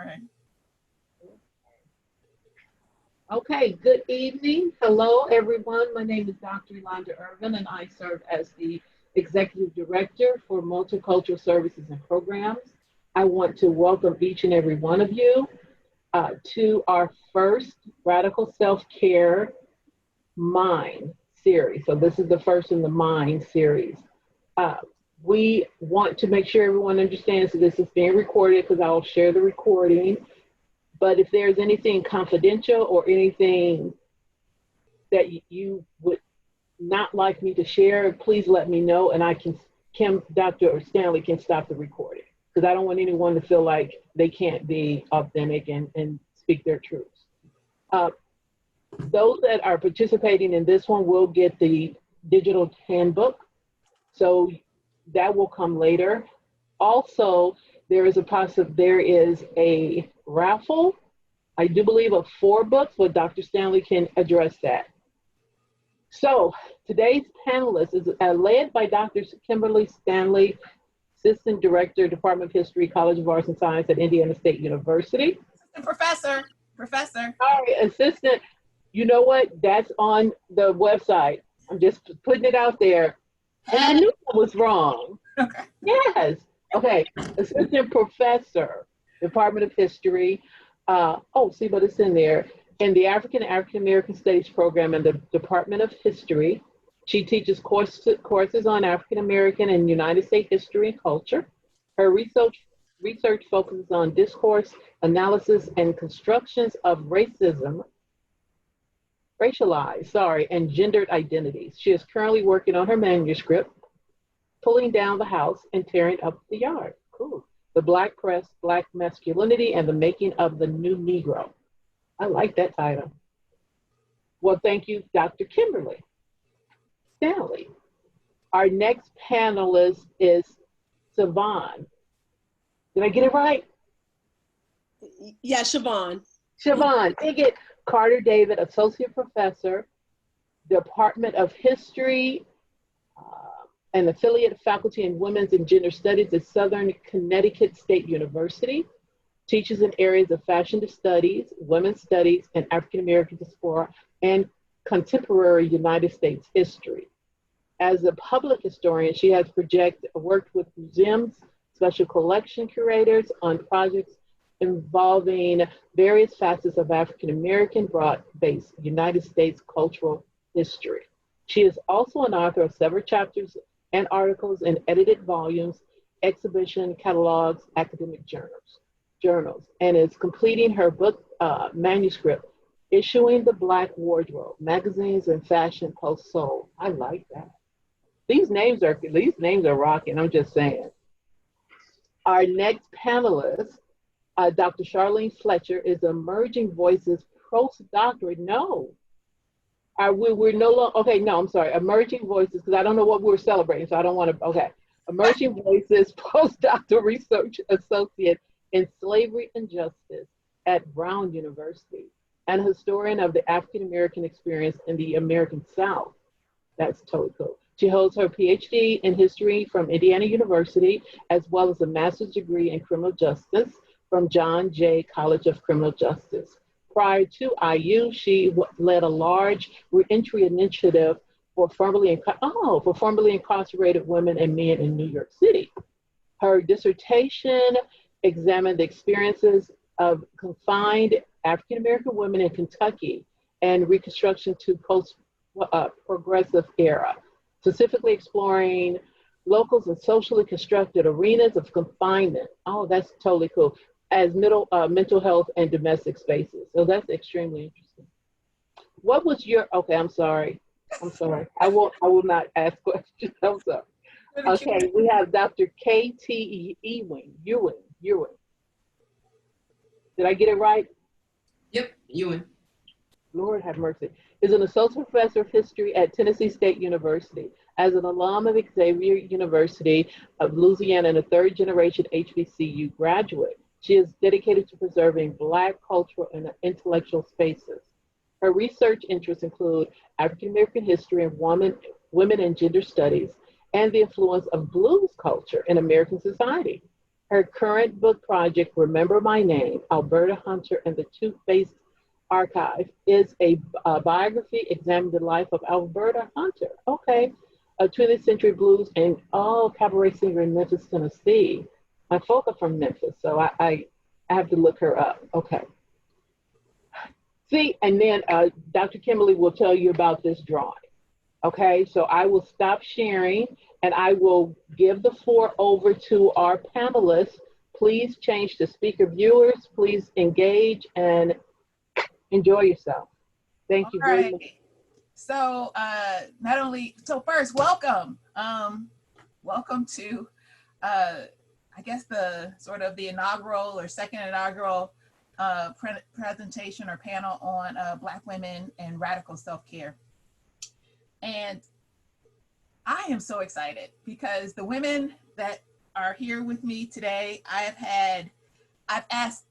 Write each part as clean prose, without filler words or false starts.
right. Okay, good evening. Hello, everyone. My name is Dr. Yolanda Irvin, and I serve as the Executive Director for Multicultural Services and Programs. I want to welcome each and every one of you to our first Radical Self-Care Mind series. So this is the first in the Mind series. Uh, we want to make sure everyone understands that this is being recorded because I'll share the recording. But if there's anything confidential or anything that you would not like me to share, please let me know, and Dr. Stanley can stop the recording, because I don't want anyone to feel like they can't be authentic and speak their truths. Those that are participating in this one will get the digital handbook, so that will come later. Also, there is a raffle, I do believe, of 4 books, but Dr. Stanley can address that. So today's panelist is led by Dr. Kimberly Stanley, Assistant Director, Department of History, College of Arts and Science at Indiana State University. Professor. Sorry, assistant. You know what? That's on the website. I'm just putting it out there. And I knew I was wrong. Okay. Yes. Okay. Assistant Professor, Department of History. But it's in there. In the African American Studies program in the Department of History. She teaches courses on African American and United States history and culture. Her research focuses on discourse, analysis, and constructions of racialized and gendered identities. She is currently working on her manuscript, Pulling Down the House and Tearing Up the Yard. Cool. The Black Press, Black Masculinity, and the Making of the New Negro. I like that title. Well, thank you, Dr. Kimberly Stanley. Our next panelist is Siobhan. Did I get it right? Yeah, Siobhan. Siobhan, take it. Carter David, Associate Professor, Department of History, and Affiliate Faculty in Women's and Gender Studies at Southern Connecticut State University. Teaches in areas of fashion studies, women's studies, and African American diaspora, and contemporary United States history. As a public historian, she has worked with museums, special collection curators on projects involving various facets of African American broad-based United States cultural history. She is also an author of several chapters and articles in edited volumes, exhibition catalogs, academic journals, and is completing her book manuscript, Issuing the Black Wardrobe, Magazines and Fashion Post-Soul. I like that. These names are rocking, I'm just saying. Our next panelist, Dr. Charlene Fletcher, is Emerging Voices postdoctorate. We're no longer, okay, no, I'm sorry, Emerging Voices, because I don't know what we're celebrating, so I don't want to, okay. Emerging Voices postdoctoral research associate in slavery and justice at Brown University, and historian of the African American experience in the American South. That's totally cool. She holds her PhD in history from Indiana University, as well as a master's degree in criminal justice from John Jay College of Criminal Justice. Prior to IU, she led a large reentry initiative for formerly incarcerated women and men in New York City. Her dissertation examined the experiences of confined African American women in Kentucky and reconstruction to post-progressive era, specifically exploring locals and socially constructed arenas of confinement. Oh, that's totally cool. As mental health and domestic spaces. So that's extremely interesting. What was your, okay, I'm sorry. I will not ask questions. I'm sorry. Okay, we have Dr. K.T. Ewing. Did I get it right? Yep, Ewing. Lord have mercy. Is an associate professor of history at Tennessee State University. As an alum of Xavier University of Louisiana and a third generation HBCU graduate, she is dedicated to preserving Black cultural and intellectual spaces. Her research interests include African American history and women and gender studies, and the influence of blues culture in American society. Her current book project, Remember My Name, Alberta Hunter and the Two-Faced Archive, is a biography examining the life of Alberta Hunter. Okay. A 20th century blues and cabaret singer in Memphis, Tennessee. My folk are from Memphis, so I have to look her up. Okay. See, and then Dr. Kimberly will tell you about this drawing. Okay, so I will stop sharing and I will give the floor over to our panelists. Please change to speaker viewers. Please engage and enjoy yourself. Thank you very much. So first, welcome. Welcome to, I guess the sort of the inaugural or second inaugural presentation or panel on Black women and radical self-care. And I am so excited because the women that are here with me today, I've asked,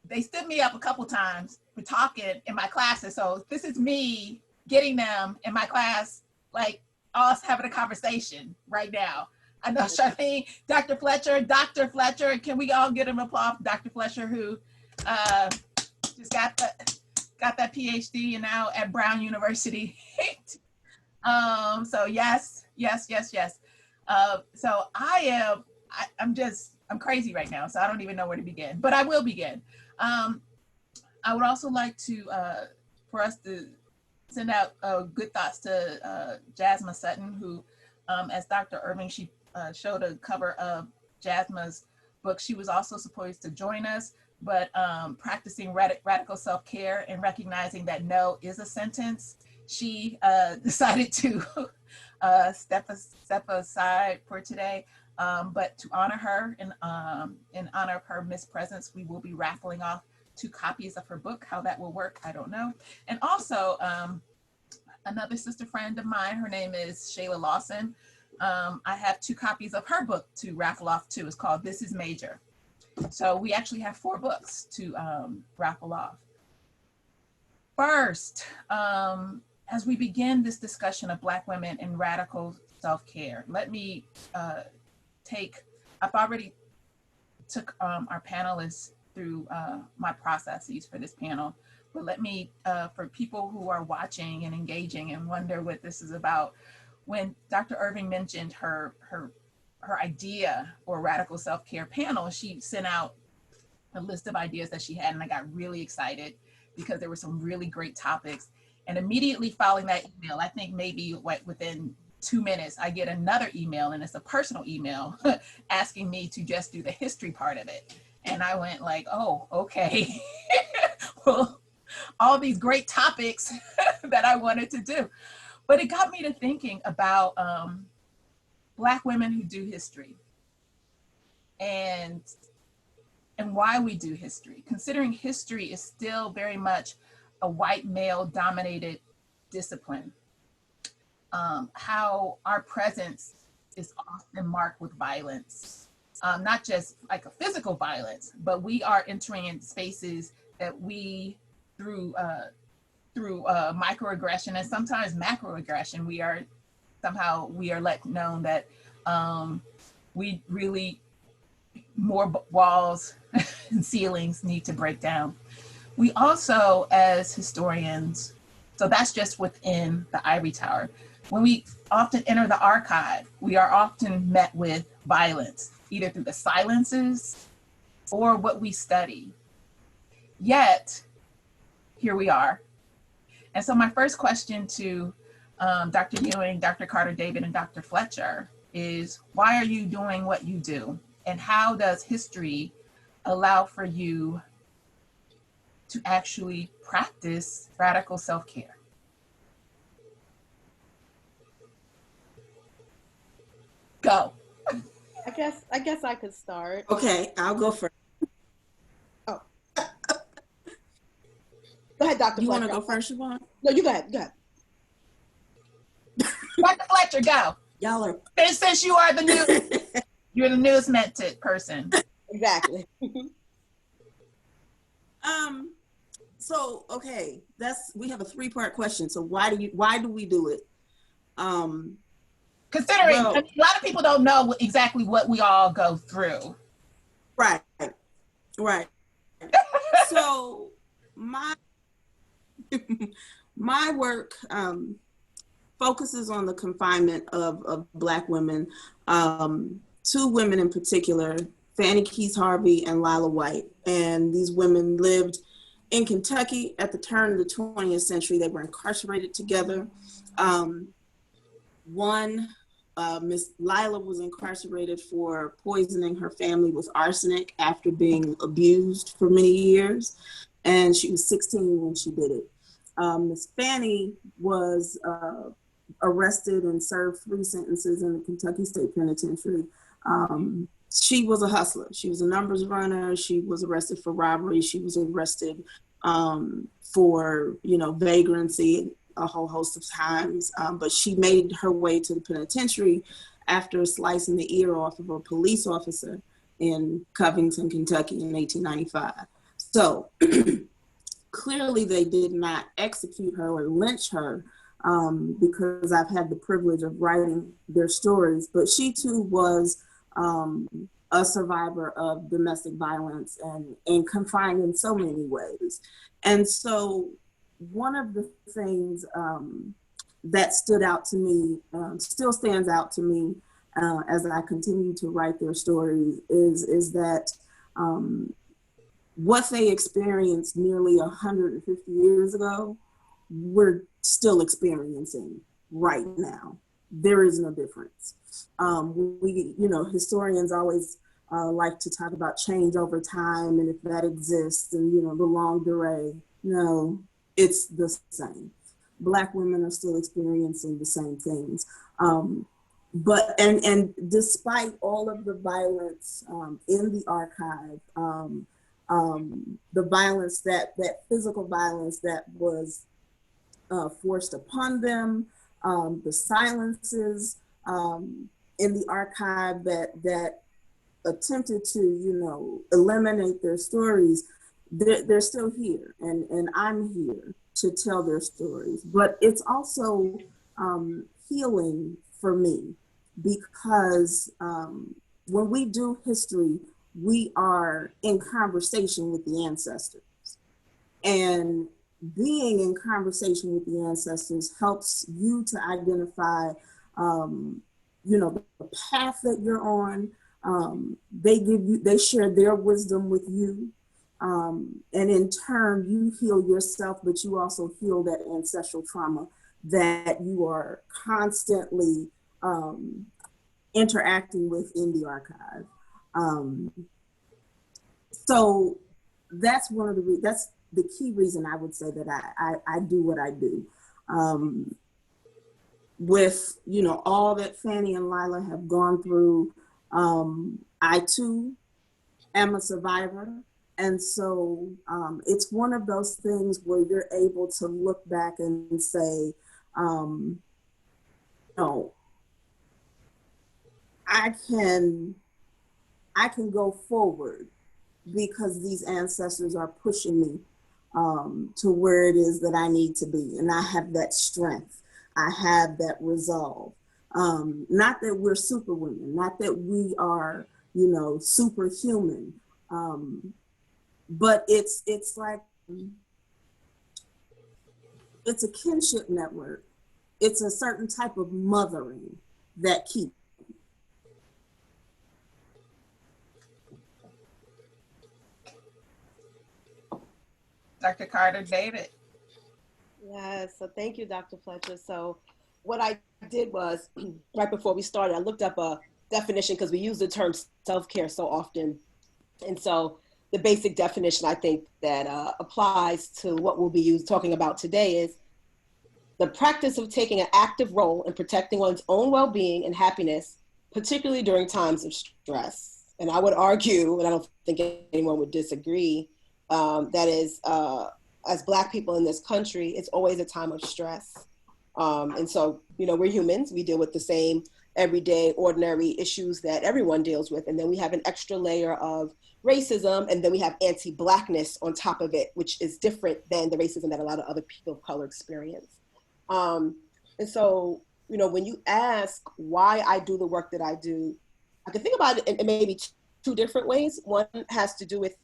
they stood me up a couple times for talking in my classes. So this is me getting them in my class, like us having a conversation right now. I know Charlene, Dr. Fletcher, can we all get an applause for Dr. Fletcher, who just got that PhD and now at Brown University. So yes. So I'm crazy right now, so I don't even know where to begin, but I will begin. I would also like to, for us to send out good thoughts to Jasmine Sutton, who, as Dr. Irving, she showed a cover of Jasmine's book. She was also supposed to join us, but practicing radical self-care and recognizing that no is a sentence, she decided to step aside for today. But to honor her and in honor of her mispresence, we will be raffling off 2 copies of her book. How that will work, I don't know. And also another sister friend of mine, her name is Shayla Lawson. I have 2 copies of her book to raffle off too. It's called This Is Major. So we actually have 4 books to raffle off. First, as we begin this discussion of Black women and radical self-care, let me I've already took our panelists through my processes for this panel, but let me, for people who are watching and engaging and wonder what this is about, when Dr. Irving mentioned her idea for a radical self-care panel, she sent out a list of ideas that she had, and I got really excited because there were some really great topics. And immediately following that email, I think maybe within 2 minutes, I get another email, and it's a personal email asking me to just do the history part of it. And I went like, oh, okay. Well, all these great topics that I wanted to do. But it got me to thinking about Black women who do history and why we do history, considering history is still very much a white male dominated discipline. How our presence is often marked with violence, not just like a physical violence, but we are entering in spaces that we, through microaggression and sometimes macroaggression, we are let known that we really, more walls and ceilings need to break down. We also, as historians, so that's just within the ivory tower. When we often enter the archive, we are often met with violence, either through the silences or what we study. Yet, here we are. And so my first question to Dr. Ewing, Dr. Carter David, and Dr. Fletcher is, why are you doing what you do? And how does history allow for you to actually practice radical self-care? Go. I guess I could start. Okay, I'll go first. Oh. Go ahead, Dr. You Fletcher. want to go first, Siobhan? No, you go ahead. Go ahead. Dr. Fletcher, go. Y'all are. Since you are the new, you're the newest mentored person. Exactly. So okay, we have a 3-part question. So why do we do it? Considering Well, a lot of people don't know exactly what we all go through. right, right. So my my work focuses on the confinement of Black women, two women in particular, Fanny Keys Harvey and Lila White. And these women lived in Kentucky at the turn of the 20th century. They were incarcerated together. One, Miss Lila was incarcerated for poisoning her family with arsenic after being abused for many years. And she was 16 when she did it. Miss Fanny was arrested and served 3 sentences in the Kentucky State Penitentiary. She was a hustler. She was a numbers runner. She was arrested for robbery. She was arrested for, vagrancy, a whole host of times. But she made her way to the penitentiary after slicing the ear off of a police officer in Covington, Kentucky in 1895. So clearly they did not execute her or lynch her, because I've had the privilege of writing their stories, but she too was a survivor of domestic violence and confined in so many ways. And so one of the things that stood out to me, still stands out to me as I continue to write their stories is that what they experienced nearly 150 years ago, we're still experiencing right now. There is no difference. Historians always like to talk about change over time and if that exists and, the longue durée. No, it's the same. Black women are still experiencing the same things. But despite all of the violence in the archive, the violence that physical violence that was forced upon them, the silences in the archive that attempted to, eliminate their stories, they're still here, and I'm here to tell their stories. But it's also healing for me because when we do history, we are in conversation with the ancestors. And being in conversation with the ancestors helps you to identify, the path that you're on. They share their wisdom with you. And in turn, you heal yourself, but you also heal that ancestral trauma that you are constantly interacting with in the archive. So that's that's the key reason I would say that I do what I do. With, all that Fanny and Lila have gone through, I too am a survivor. And so it's one of those things where you're able to look back and say, I can go forward because these ancestors are pushing me to where it is that I need to be. And I have that strength. I have that resolve. Not that we're superwomen, not that we are, superhuman. But it's like, it's a kinship network. It's a certain type of mothering that keeps. Dr. Carter, David. Yes, so thank you, Dr. Fletcher. So what I did was, right before we started, I looked up a definition because we use the term self-care so often. And so the basic definition I think that applies to what we'll be talking about today is the practice of taking an active role in protecting one's own well-being and happiness, particularly during times of stress. And I would argue, and I don't think anyone would disagree, that is, as Black people in this country, it's always a time of stress. And so, we're humans, we deal with the same everyday, ordinary issues that everyone deals with. And then we have an extra layer of racism, and then we have anti-Blackness on top of it, which is different than the racism that a lot of other people of color experience. And so you know, when you ask why I do the work that I do, I can think about it in maybe two different ways. One has to do with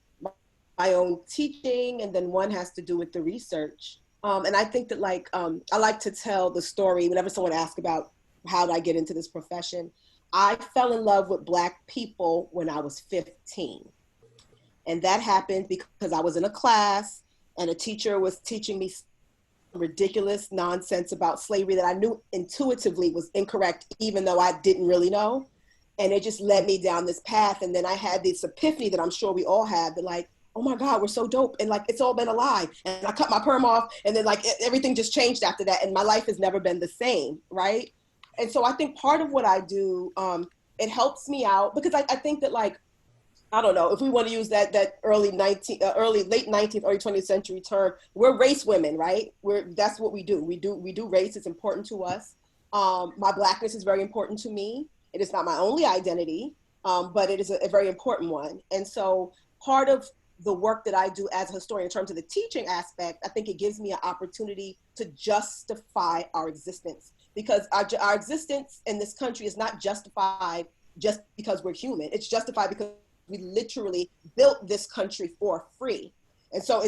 my own teaching, and then one has to do with the research. And I think that I like to tell the story whenever someone asks about how did I get into this profession. I fell in love with Black people when I was 15. And that happened because I was in a class and a teacher was teaching me ridiculous nonsense about slavery that I knew intuitively was incorrect, even though I didn't really know. And it just led me down this path. And then I had this epiphany that I'm sure we all have, that like, oh my God, we're so dope. And like, it's all been a lie. And I cut my perm off, and then like everything just changed after that. And my life has never been the same, right? And so I think part of what I do, it helps me out because I think that like, I don't know if we want to use that late 19th, early 20th century term. We're race women, right? That's what we do. We do race. It's important to us. My Blackness is very important to me. It is not my only identity, but it is a very important one. And so part of the work that I do as a historian in terms of the teaching aspect, I think it gives me an opportunity to justify our existence, because our existence in this country is not justified just because we're human. It's justified because we literally built this country for free. And so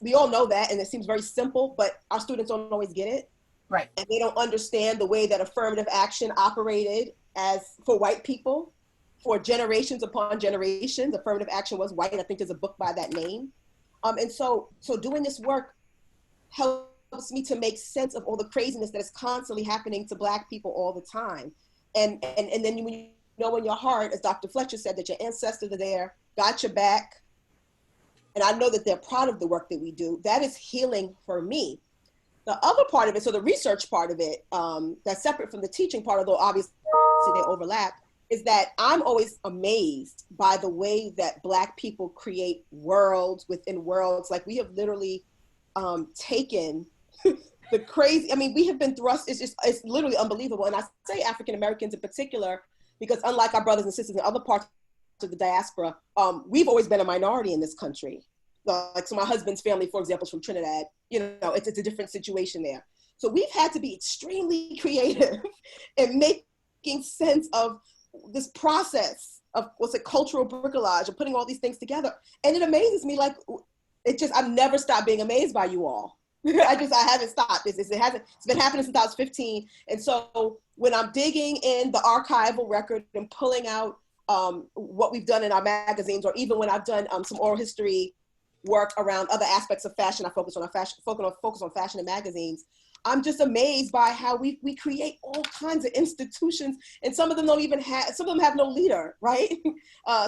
we all know that, and it seems very simple, but our students don't always get it. Right. And they don't understand the way that affirmative action operated as for white people for generations upon generations. Affirmative action was white. I think there's a book by that name. And so doing this work helps me to make sense of all the craziness that is constantly happening to Black people all the time. And then when you know in your heart, as Dr. Fletcher said, that your ancestors are there, got your back, and I know that they're proud of the work that we do, that is healing for me. The other part of it, so the research part of it, that's separate from the teaching part, although obviously they overlap, is that I'm always amazed by the way that Black people create worlds within worlds. Like we have literally taken the crazy, I mean, we have been thrust, it's literally unbelievable. And I say African Americans in particular, because unlike our brothers and sisters in other parts of the diaspora, we've always been a minority in this country. Like, so my husband's family, for example, is from Trinidad. You know, it's a different situation there. So we've had to be extremely creative in making sense of this process of cultural bricolage, of putting all these things together. And it amazes me, like, I've never stopped being amazed by you all. I haven't stopped. It's been happening since I was 15. And so when I'm digging in the archival record and pulling out what we've done in our magazines, or even when I've done some oral history work around other aspects of fashion, I focus on fashion and magazines. I'm just amazed by how we create all kinds of institutions, and some of them some of them have no leader, right?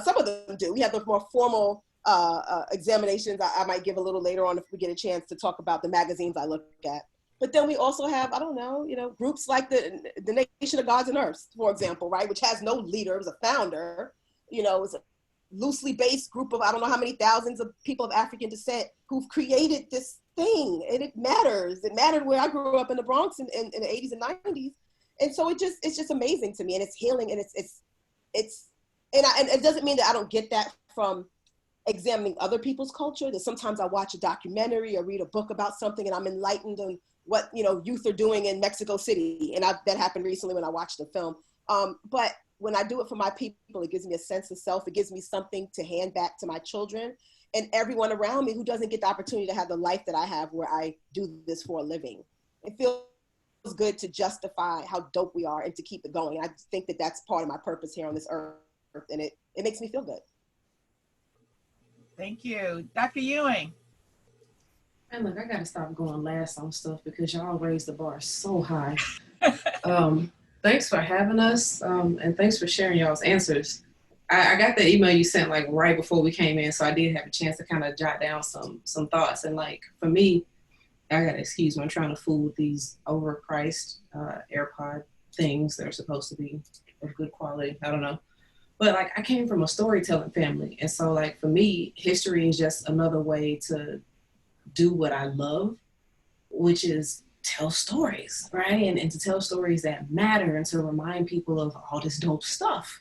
Some of them do. We have the more formal examinations I might give a little later on if we get a chance to talk about the magazines I look at. But then we also have, I don't know, groups like the Nation of Gods and Earths, for example, right? Which has no leader, it was a founder, it's a loosely based group of, I don't know how many thousands of people of African descent who've created this thing, and it matters. It mattered where I grew up in the Bronx in the 80s and 90s. And so it's just amazing to me, and it's healing, and and it doesn't mean that I don't get that from examining other people's culture, that sometimes I watch a documentary or read a book about something and I'm enlightened on what youth are doing in Mexico City, and that happened recently when I watched the film. But when I do it for my people, it gives me a sense of self. It gives me something to hand back to my children and everyone around me who doesn't get the opportunity to have the life that I have, where I do this for a living. It feels good to justify how dope we are and to keep it going. I think that that's part of my purpose here on this earth, and it makes me feel good. Thank you. Dr. Ewing. And look, I gotta stop going last on stuff because y'all raised the bar so high. Thanks for having us, and thanks for sharing y'all's answers. I got the email you sent like right before we came in, so I did have a chance to kind of jot down some thoughts. And like for me, I gotta excuse me, I'm trying to fool with these overpriced AirPod things that are supposed to be of good quality. I don't know. But like I came from a storytelling family. And so like for me, history is just another way to do what I love, which is tell stories, right? And to tell stories that matter and to remind people of all this dope stuff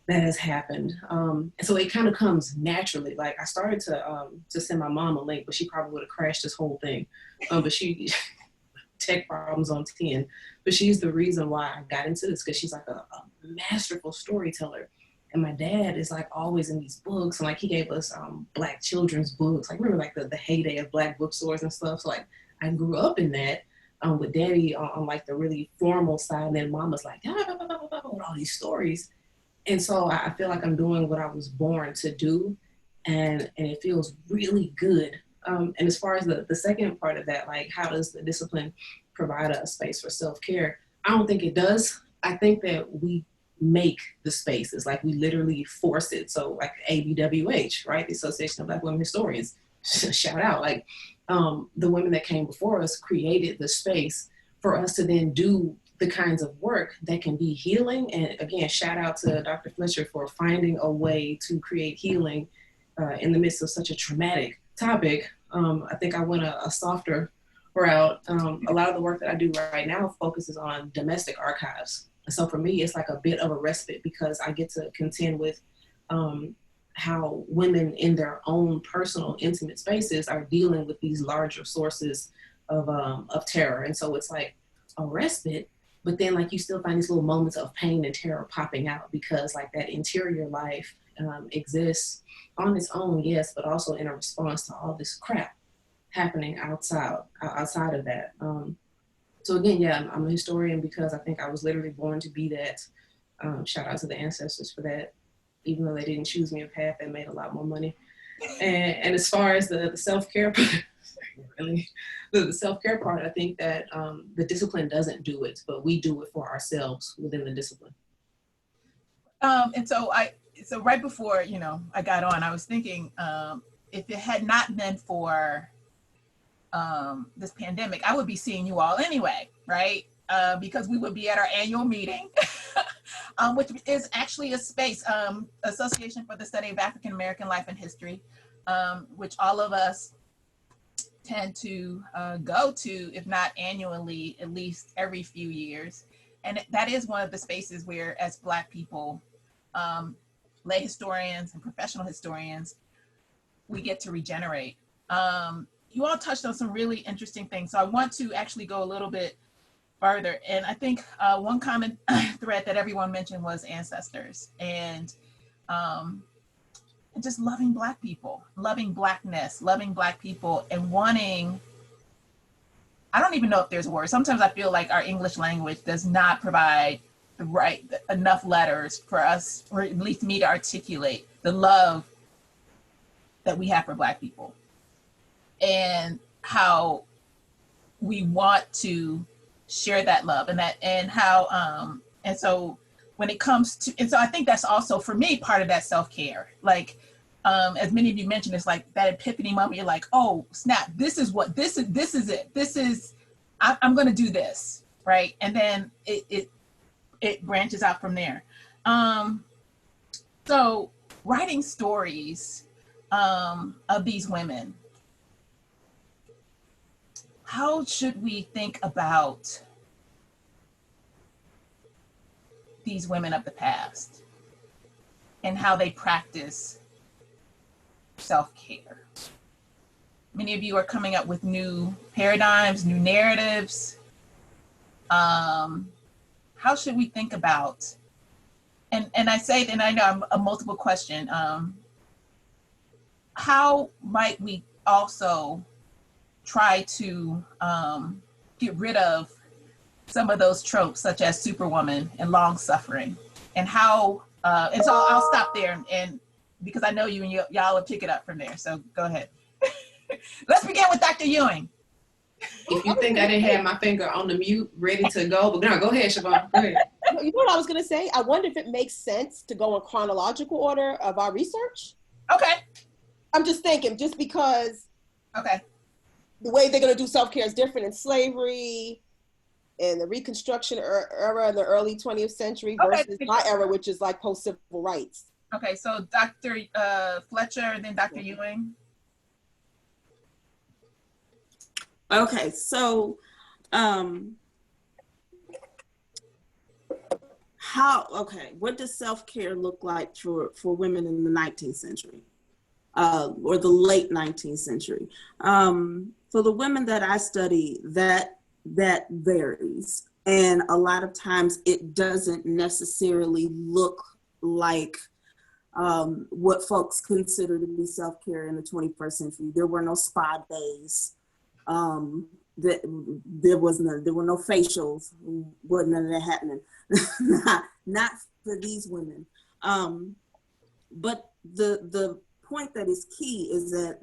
that has happened. And so it kind of comes naturally. Like I started to send my mom a link, but she probably would have crashed this whole thing. But she tech problems on 10. But she's the reason why I got into this, because she's like a masterful storyteller. And my dad is like always in these books, and like he gave us Black children's books. Like remember like the heyday of Black bookstores and stuff. So like I grew up in that with Daddy on like the really formal side, and then Mama's like with all these stories. And so I feel like I'm doing what I was born to do, and it feels really good. And as far as the second part of that, like how does the discipline provide a space for self-care? I don't think it does. I think that we make the spaces, like we literally force it. So like ABWH, right? The Association of Black Women Historians, shout out, like the women that came before us created the space for us to then do the kinds of work that can be healing. And again, shout out to Dr. Fletcher for finding a way to create healing in the midst of such a traumatic topic. I think I went a softer route. A lot of the work that I do right now focuses on domestic archives. So for me, it's like a bit of a respite, because I get to contend with how women in their own personal intimate spaces are dealing with these larger sources of terror. And so it's like a respite, but then like you still find these little moments of pain and terror popping out, because like that interior life exists on its own, yes, but also in a response to all this crap happening outside of that. So again, yeah, I'm a historian because I think I was literally born to be that. Shout out to the ancestors for that, even though they didn't choose me a path that made a lot more money. And as far as the self-care part, really, the self-care part, I think that the discipline doesn't do it, but we do it for ourselves within the discipline. And so right before, I got on, I was thinking, if it had not been for this pandemic, I would be seeing you all anyway, right? Because we would be at our annual meeting, which is actually a space, Association for the Study of African American Life and History, which all of us tend to go to, if not annually, at least every few years. And that is one of the spaces where, as Black people, lay historians and professional historians, we get to regenerate. You all touched on some really interesting things. So I want to actually go a little bit further. And I think one common thread that everyone mentioned was ancestors and just loving Black people, loving Blackness, loving Black people, and wanting, I don't even know if there's a word. Sometimes I feel like our English language does not provide enough letters for us, or at least me, to articulate the love that we have for Black people, and how we want to share that love, and so when it comes to, and so I think that's also for me part of that self-care. Like as many of you mentioned, it's like that epiphany moment. You're like, oh snap, this is it. I'm going to do this, right? And then it branches out from there. So writing stories of these women, how should we think about these women of the past and how they practice self-care? Many of you are coming up with new paradigms, new narratives. How should we think about, and I say, and I know I'm a multiple question, how might we also try to get rid of some of those tropes, such as superwoman and long suffering, and how, and so I'll stop there, and because I know you and y'all will pick it up from there. So go ahead. Let's begin with Dr. Ewing. If you think I didn't have my finger on the mute ready to go, but no, go ahead, Siobhan. Go ahead. You know what I was going to say? I wonder if it makes sense to go in chronological order of our research. Okay. I'm just thinking, just because okay, the way they're going to do self-care is different in slavery and the Reconstruction era in the early 20th century versus my era, which is like post-civil rights. Okay, so Dr. Fletcher and then Dr. Ewing. Okay, so what does self-care look like for women in the 19th century or the late 19th century? For the women that I study, that that varies. And a lot of times it doesn't necessarily look like what folks consider to be self-care in the 21st century. There were no spa days. There were no facials. Wasn't none of that happening. not for these women. But the point that is key is that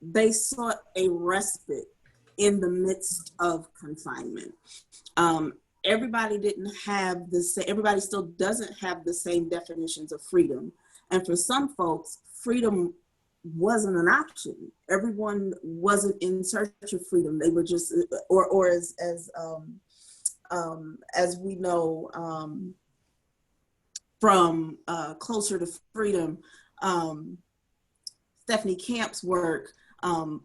they sought a respite in the midst of confinement. Everybody didn't have the same, everybody still doesn't have the same definitions of freedom. And for some folks, freedom wasn't an option. Everyone wasn't in search of freedom. They were just, or as we know from Closer to Freedom, Stephanie Camp's work,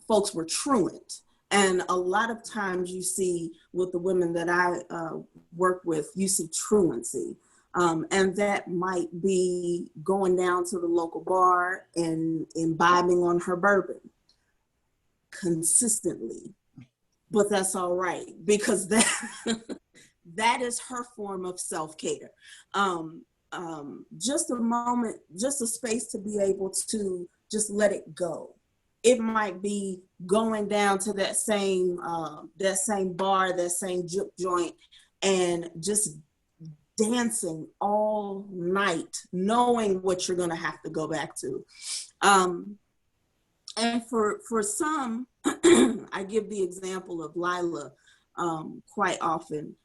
folks were truant. And a lot of times you see with the women that I work with, you see truancy. And that might be going down to the local bar and imbibing on her bourbon consistently. But that's all right, because that is her form of self-care. Just a moment, just a space to be able to just let it go. It might be going down to that same bar, that same juke joint, and just dancing all night, knowing what you're gonna have to go back to. And for some, I give the example of Lila quite often.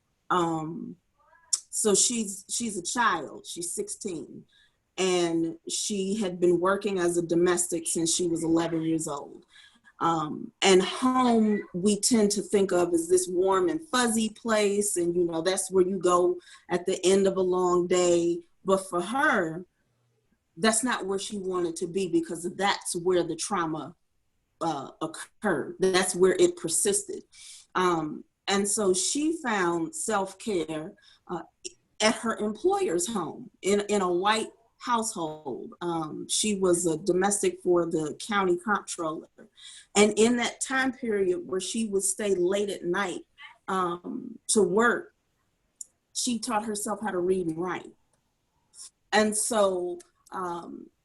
So she's a child, she's 16. And she had been working as a domestic since she was 11 years old. And home, we tend to think of as this warm and fuzzy place. And, you know, that's where you go at the end of a long day. But for her, that's not where she wanted to be, because that's where the trauma occurred. That's where it persisted. And so she found self-care at her employer's home in a white household. She was a domestic for the county comptroller. And in that time period where she would stay late at night to work, she taught herself how to read and write. And so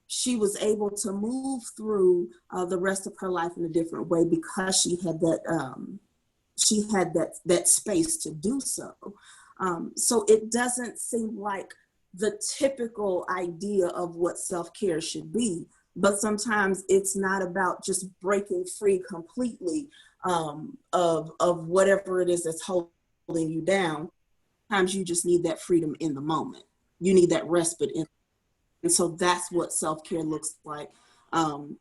she was able to move through the rest of her life in a different way, because she had that space to do so. So it doesn't seem like the typical idea of what self-care should be, but sometimes it's not about just breaking free completely of whatever it is that's holding you down. Sometimes you just need that freedom in the moment. You need that respite and so that's what self-care looks like in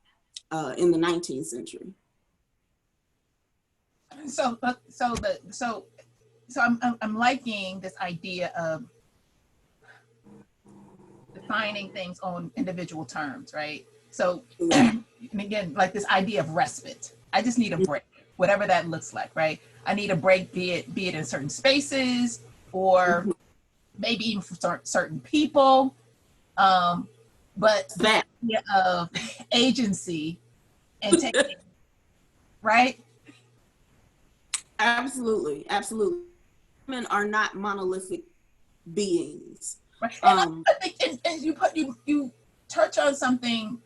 the 19th century. So I'm liking this idea of defining things on individual terms, right? So, and again, like this idea of respite. I just need a break, whatever that looks like, right? I need a break, be it in certain spaces or maybe even for certain people. But that idea of agency and taking, right? Absolutely, absolutely. Women are not monolithic beings. Right. And I think, and you touch on something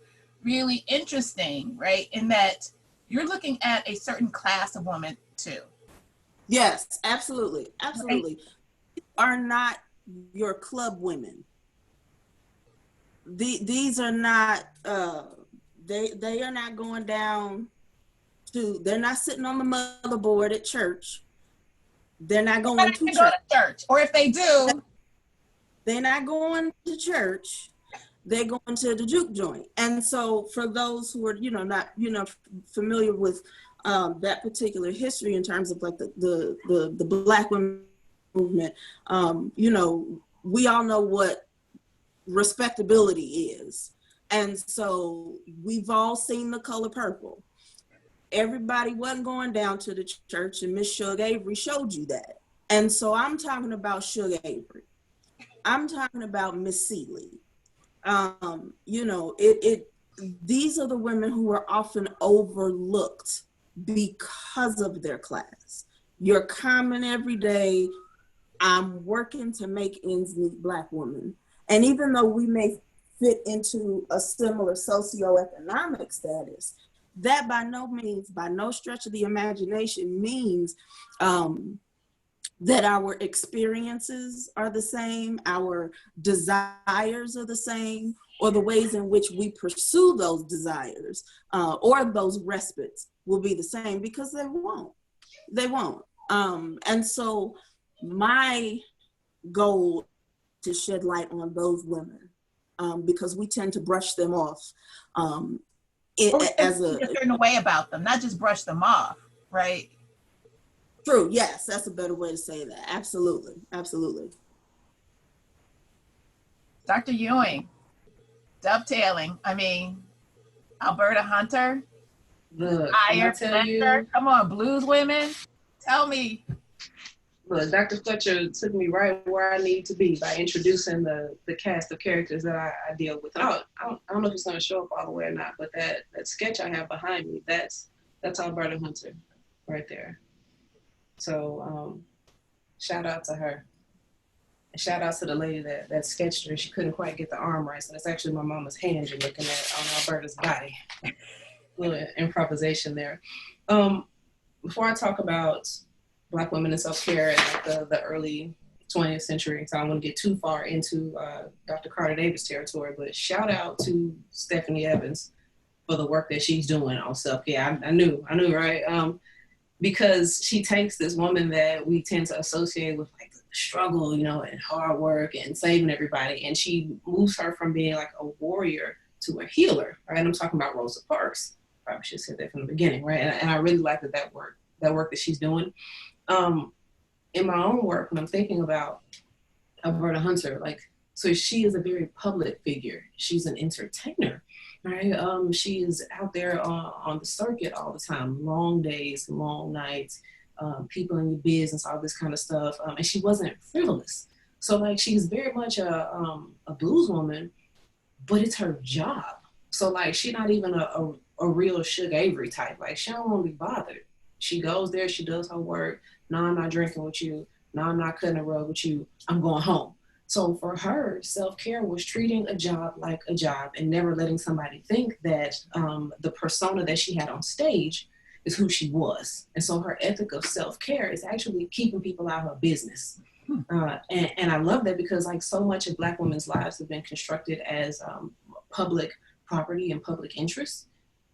really interesting, right? In that you're looking at a certain class of women too. Yes, absolutely, absolutely. Right? These are not your club women. These are not. They are not going down to. They're not sitting on the motherboard at church. They're not going to church. Or if they do, they're not going to church. They're going to the juke joint. And so for those who are, not, familiar with that particular history in terms of like the Black women movement, we all know what respectability is. And so we've all seen The Color Purple. Everybody wasn't going down to the church, and Miss Shug Avery showed you that. And so I'm talking about Shug Avery. I'm talking about Miss Seeley. These are the women who are often overlooked because of their class. Your common everyday, I'm working to make ends meet Black woman. And even though we may fit into a similar socioeconomic status, that by no means, by no stretch of the imagination means that our experiences are the same, our desires are the same, or the ways in which we pursue those desires or those respites will be the same, because they won't. They won't. And so my goal to shed light on those women, because we tend to brush them off as a certain way about them, not just brush them off, right? True. Yes, that's a better way to say that. Absolutely, absolutely. Dr. Ewing, dovetailing. I mean, Alberta Hunter, Look, come on, blues women. Tell me. Look, Dr. Fletcher took me right where I need to be by introducing the cast of characters that I deal with. And I don't know if it's going to show up all the way or not, but that sketch I have behind me, that's Alberta Hunter right there. So shout out to her. And shout out to the lady that sketched her. She couldn't quite get the arm right, so that's actually my mama's hand you're looking at on Alberta's body. Little improvisation there. Before I talk about Black women in self-care in like the early 20th century, so I don't want to get too far into Dr. Carter Davis territory, but shout out to Stephanie Evans for the work that she's doing on self-care. I knew, right? Because she takes this woman that we tend to associate with like struggle, and hard work and saving everybody, and she moves her from being like a warrior to a healer, right? I'm talking about Rosa Parks. Probably should have said that from the beginning, right? And I really like that work that she's doing. In my own work, when I'm thinking about Alberta Hunter, so she is a very public figure. She's an entertainer, right? She is out there on the circuit all the time, long days, long nights, people in your business, all this kind of stuff. And she wasn't frivolous. So she's very much a blues woman, but it's her job. So she's not even a real Suge Avery type. She don't want to be bothered. She goes there, she does her work. No, I'm not drinking with you. No, I'm not cutting a rug with you. I'm going home. So for her, self-care was treating a job like a job and never letting somebody think that the persona that she had on stage is who she was. And so her ethic of self-care is actually keeping people out of her business. And I love that because so much of Black women's lives have been constructed as public property and public interest.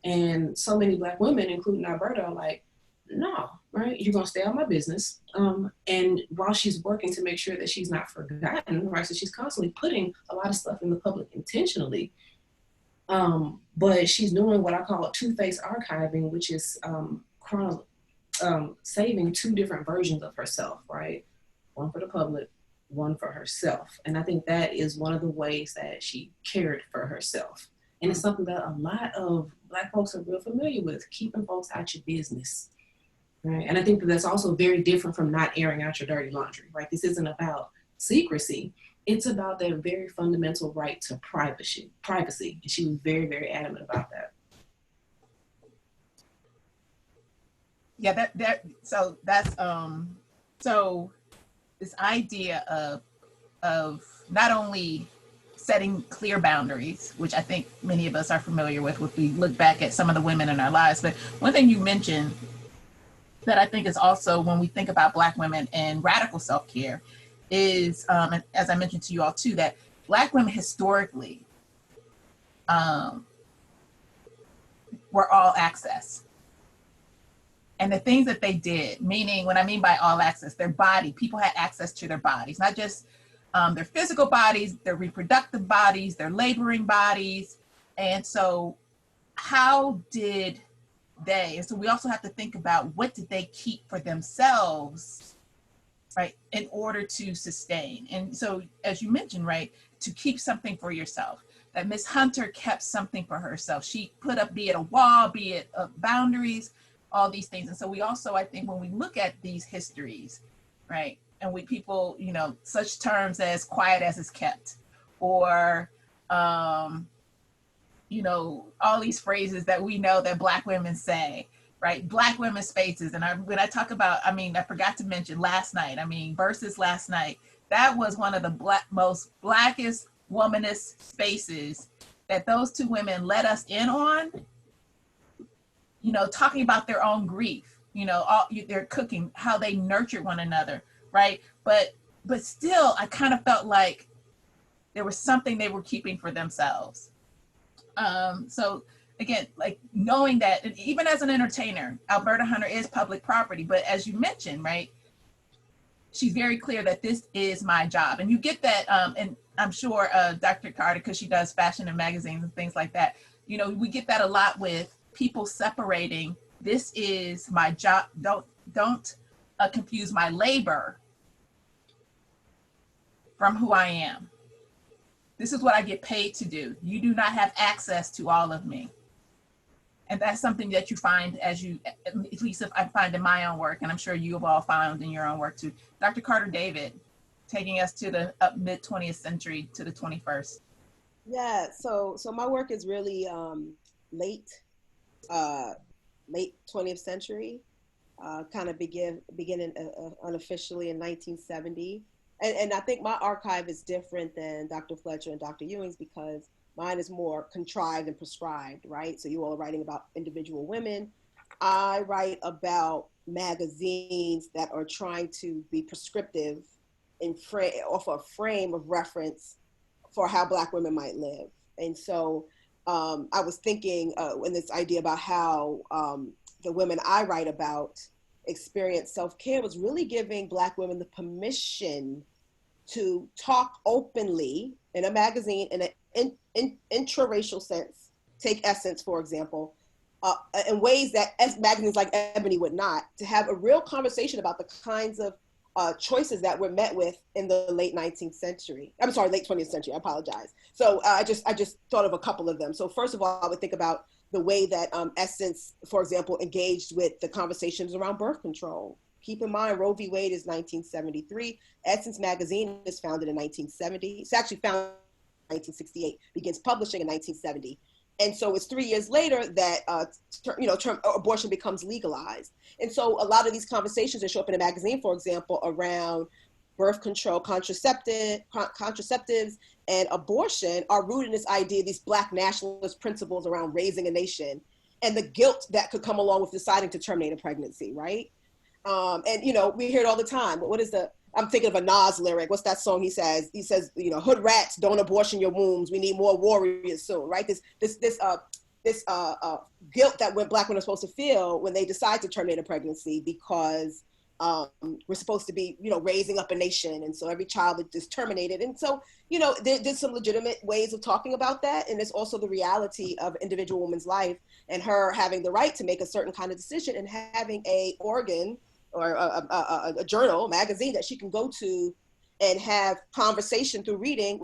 And so many Black women, including Alberta, are like, no, right? You're going to stay out of my business. And while she's working to make sure that she's not forgotten, right? So she's constantly putting a lot of stuff in the public intentionally. But she's doing what I call two-phase archiving, which is saving two different versions of herself, right? One for the public, one for herself. And I think that is one of the ways that she cared for herself. And it's something that a lot of Black folks are real familiar with, keeping folks out your business. Right. And I think that's also very different from not airing out your dirty laundry, right? This isn't about secrecy. It's about that very fundamental right to privacy. And she was very, very adamant about that. Yeah, so that's so this idea of not only setting clear boundaries, which I think many of us are familiar with if we look back at some of the women in our lives, but one thing you mentioned that I think is also when we think about Black women and radical self-care is, as I mentioned to you all too, that Black women historically were all access. And the things that they did, meaning what I mean by all access, their body, people had access to their bodies, not just their physical bodies, their reproductive bodies, their laboring bodies. And so how did they, and so we also have to think about what did they keep for themselves, right, in order to sustain. And so as you mentioned, right, to keep something for yourself, that Miss Hunter kept something for herself. She put up, be it a wall, be it boundaries, all these things. And so we also, I think when we look at these histories, right, and we people, such terms as quiet as it's kept, or all these phrases that we know that Black women say, right? Black women's spaces. And when I talk about, I mean, I forgot to mention last night, I mean, versus last night, that was one of the most blackest womanist spaces that those two women let us in on, you know, talking about their own grief, you know, their cooking, how they nurtured one another, right? But still, I kind of felt like there was something they were keeping for themselves. So again, like knowing that, and even as an entertainer, Alberta Hunter is public property, but as you mentioned, right, she's very clear that this is my job. And you get that, and I'm sure Dr. Carter, because she does fashion and magazines and things like that, you know, we get that a lot with people separating, this is my job, don't confuse my labor from who I am. This is what I get paid to do. You do not have access to all of me. And that's something that you find as you, at least if I find in my own work, and I'm sure you have all found in your own work too. Dr. Carter David, taking us to the mid 20th century to the 21st. Yeah, so my work is really late 20th century, kind of beginning unofficially in 1970. And I think my archive is different than Dr. Fletcher and Dr. Ewing's because mine is more contrived and prescribed, right? So you all are writing about individual women. I write about magazines that are trying to be prescriptive and off a frame of reference for how Black women might live. And so I was thinking in this idea about how the women I write about experience self-care was really giving Black women the permission to talk openly in a magazine in an intraracial sense. Take Essence, for example, in ways that magazines like Ebony would not, to have a real conversation about the kinds of choices that were met with in the late 19th century. I'm sorry, late 20th century, I apologize. So I just thought of a couple of them. So first of all, I would think about the way that Essence, for example, engaged with the conversations around birth control. Keep in mind, Roe v. Wade is 1973. Essence magazine is founded in 1970. It's actually founded in 1968, begins publishing in 1970. And so it's 3 years later that abortion becomes legalized. And so a lot of these conversations that show up in a magazine, for example, around birth control, contraceptives, and abortion are rooted in this idea, these Black nationalist principles around raising a nation and the guilt that could come along with deciding to terminate a pregnancy, right? And, you know, we hear it all the time. But I'm thinking of a Nas lyric. What's that song he says? He says, you know, hood rats, don't abortion your wombs. We need more warriors soon, right? This guilt that Black women are supposed to feel when they decide to terminate a pregnancy because we're supposed to be, you know, raising up a nation. And so every child is terminated. And so, you know, there's some legitimate ways of talking about that. And it's also the reality of individual woman's life and her having the right to make a certain kind of decision and having a organ or a journal, magazine that she can go to and have conversation through reading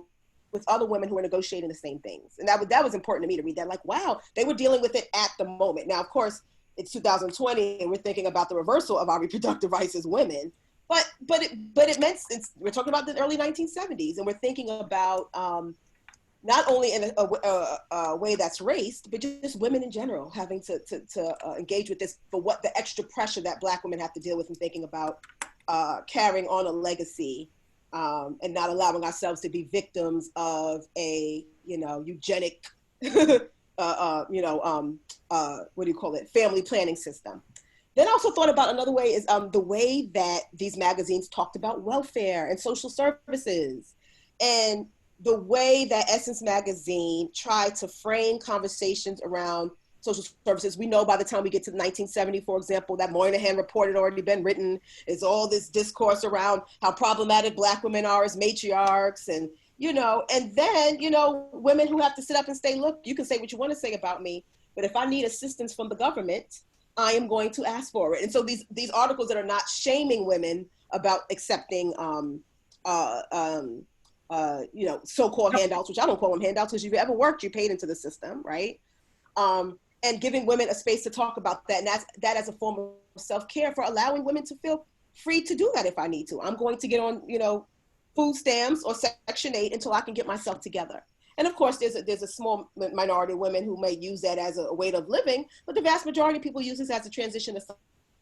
with other women who are negotiating the same things. And that was important to me to read that. Like, wow, they were dealing with it at the moment. Now, of course, it's 2020 and we're thinking about the reversal of our reproductive rights as women. But it meant, we're talking about the early 1970s and we're thinking about not only in a way that's raced, but just women in general having to engage with this for what the extra pressure that Black women have to deal with in thinking about carrying on a legacy and not allowing ourselves to be victims of a, you know, eugenic, what do you call it, family planning system. Then I also thought about another way is the way that these magazines talked about welfare and social services, and the way that Essence magazine tried to frame conversations around social services. We know by the time we get to 1970, for example, that Moynihan report had already been written. It's all this discourse around how problematic Black women are as matriarchs and, you know, and then, you know, women who have to sit up and say, look, you can say what you want to say about me, but if I need assistance from the government, I am going to ask for it. And so these articles that are not shaming women about accepting, you know, so-called handouts, which I don't call them handouts, because if you ever worked, you paid into the system, right? And giving women a space to talk about that. And that as a form of self-care for allowing women to feel free to do that if I need to. I'm going to get on, you know, food stamps or Section 8 until I can get myself together. And of course, there's a small minority of women who may use that as a way of living, but the vast majority of people use this as a transition to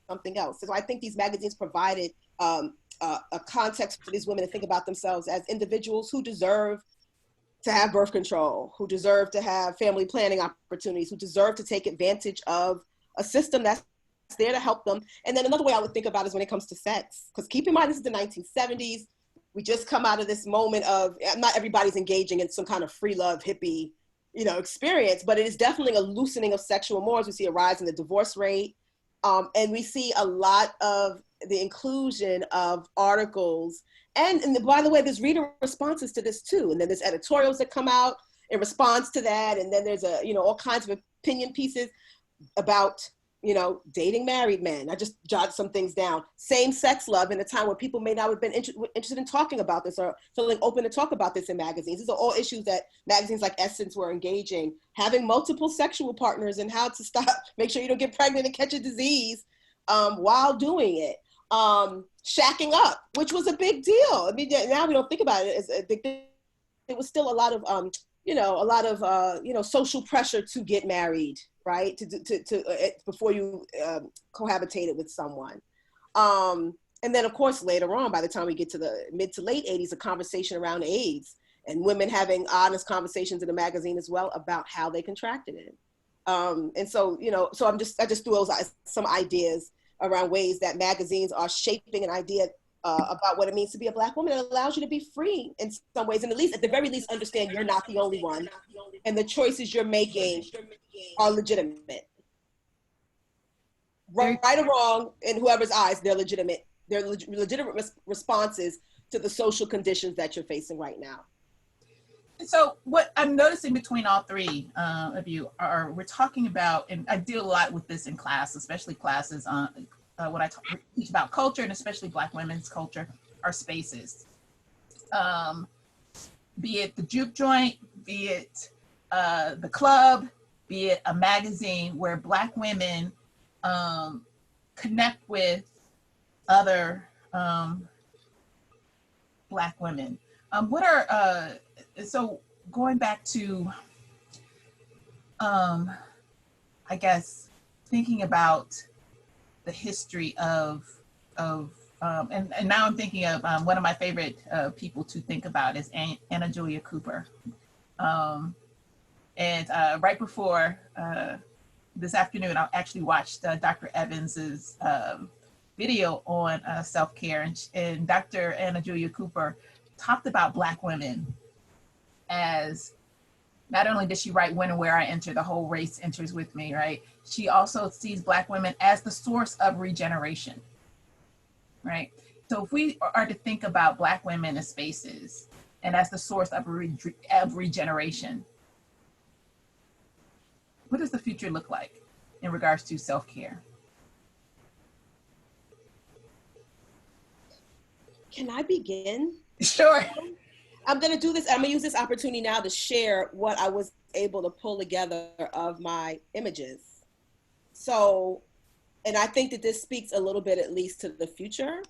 something else. So I think these magazines provided a context for these women to think about themselves as individuals who deserve to have birth control, who deserve to have family planning opportunities, who deserve to take advantage of a system that's there to help them. And then another way I would think about is when it comes to sex, because keep in mind, this is the 1970s. We just come out of this moment of, not everybody's engaging in some kind of free love hippie, experience, but it is definitely a loosening of sexual mores. We see a rise in the divorce rate. And we see a lot of the inclusion of articles. And by the way, there's reader responses to this too. And then there's editorials that come out in response to that. And then there's all kinds of opinion pieces about, dating married men. I just jotted some things down. Same-sex love in a time where people may not have been interested in talking about this or feeling open to talk about this in magazines. These are all issues that magazines like Essence were engaging. Having multiple sexual partners and how to make sure you don't get pregnant and catch a disease while doing it. Shacking up, which was a big deal. I mean, now we don't think about it as a big thing. It was still a lot of social pressure to get married, right? To before you cohabitated with someone. And then of course, later on, by the time we get to the mid to late 80s, a conversation around AIDS and women having honest conversations in the magazine as well about how they contracted it. And so, so I just threw those some ideas around ways that magazines are shaping an idea about what it means to be a Black woman. It allows you to be free in some ways, and at the very least, understand you're not the only one, and the choices you're making are legitimate. Right or wrong, in whoever's eyes, they're legitimate. They're legitimate responses to the social conditions that you're facing right now. So what I'm noticing between all three of you we're talking about, and I deal a lot with this in class, especially classes on when I teach about culture, and especially Black women's culture, are spaces. Be it the juke joint, be it the club, be it a magazine where Black women connect with other Black women. What are, so going back to, I guess, thinking about the history of and now I'm thinking of one of my favorite people to think about is Anna Julia Cooper. And right before this afternoon, I actually watched Dr. Evans's video on self-care, and Dr. Anna Julia Cooper talked about Black women as, not only did she write When and Where I Enter, the whole race enters with me, right? She also sees Black women as the source of regeneration, right? So if we are to think about Black women as spaces and as the source of regeneration, what does the future look like in regards to self-care? Can I begin? Sure. I'm going to do this. I'm going to use this opportunity now to share what I was able to pull together of my images. So, and I think that this speaks a little bit, at least, to the future.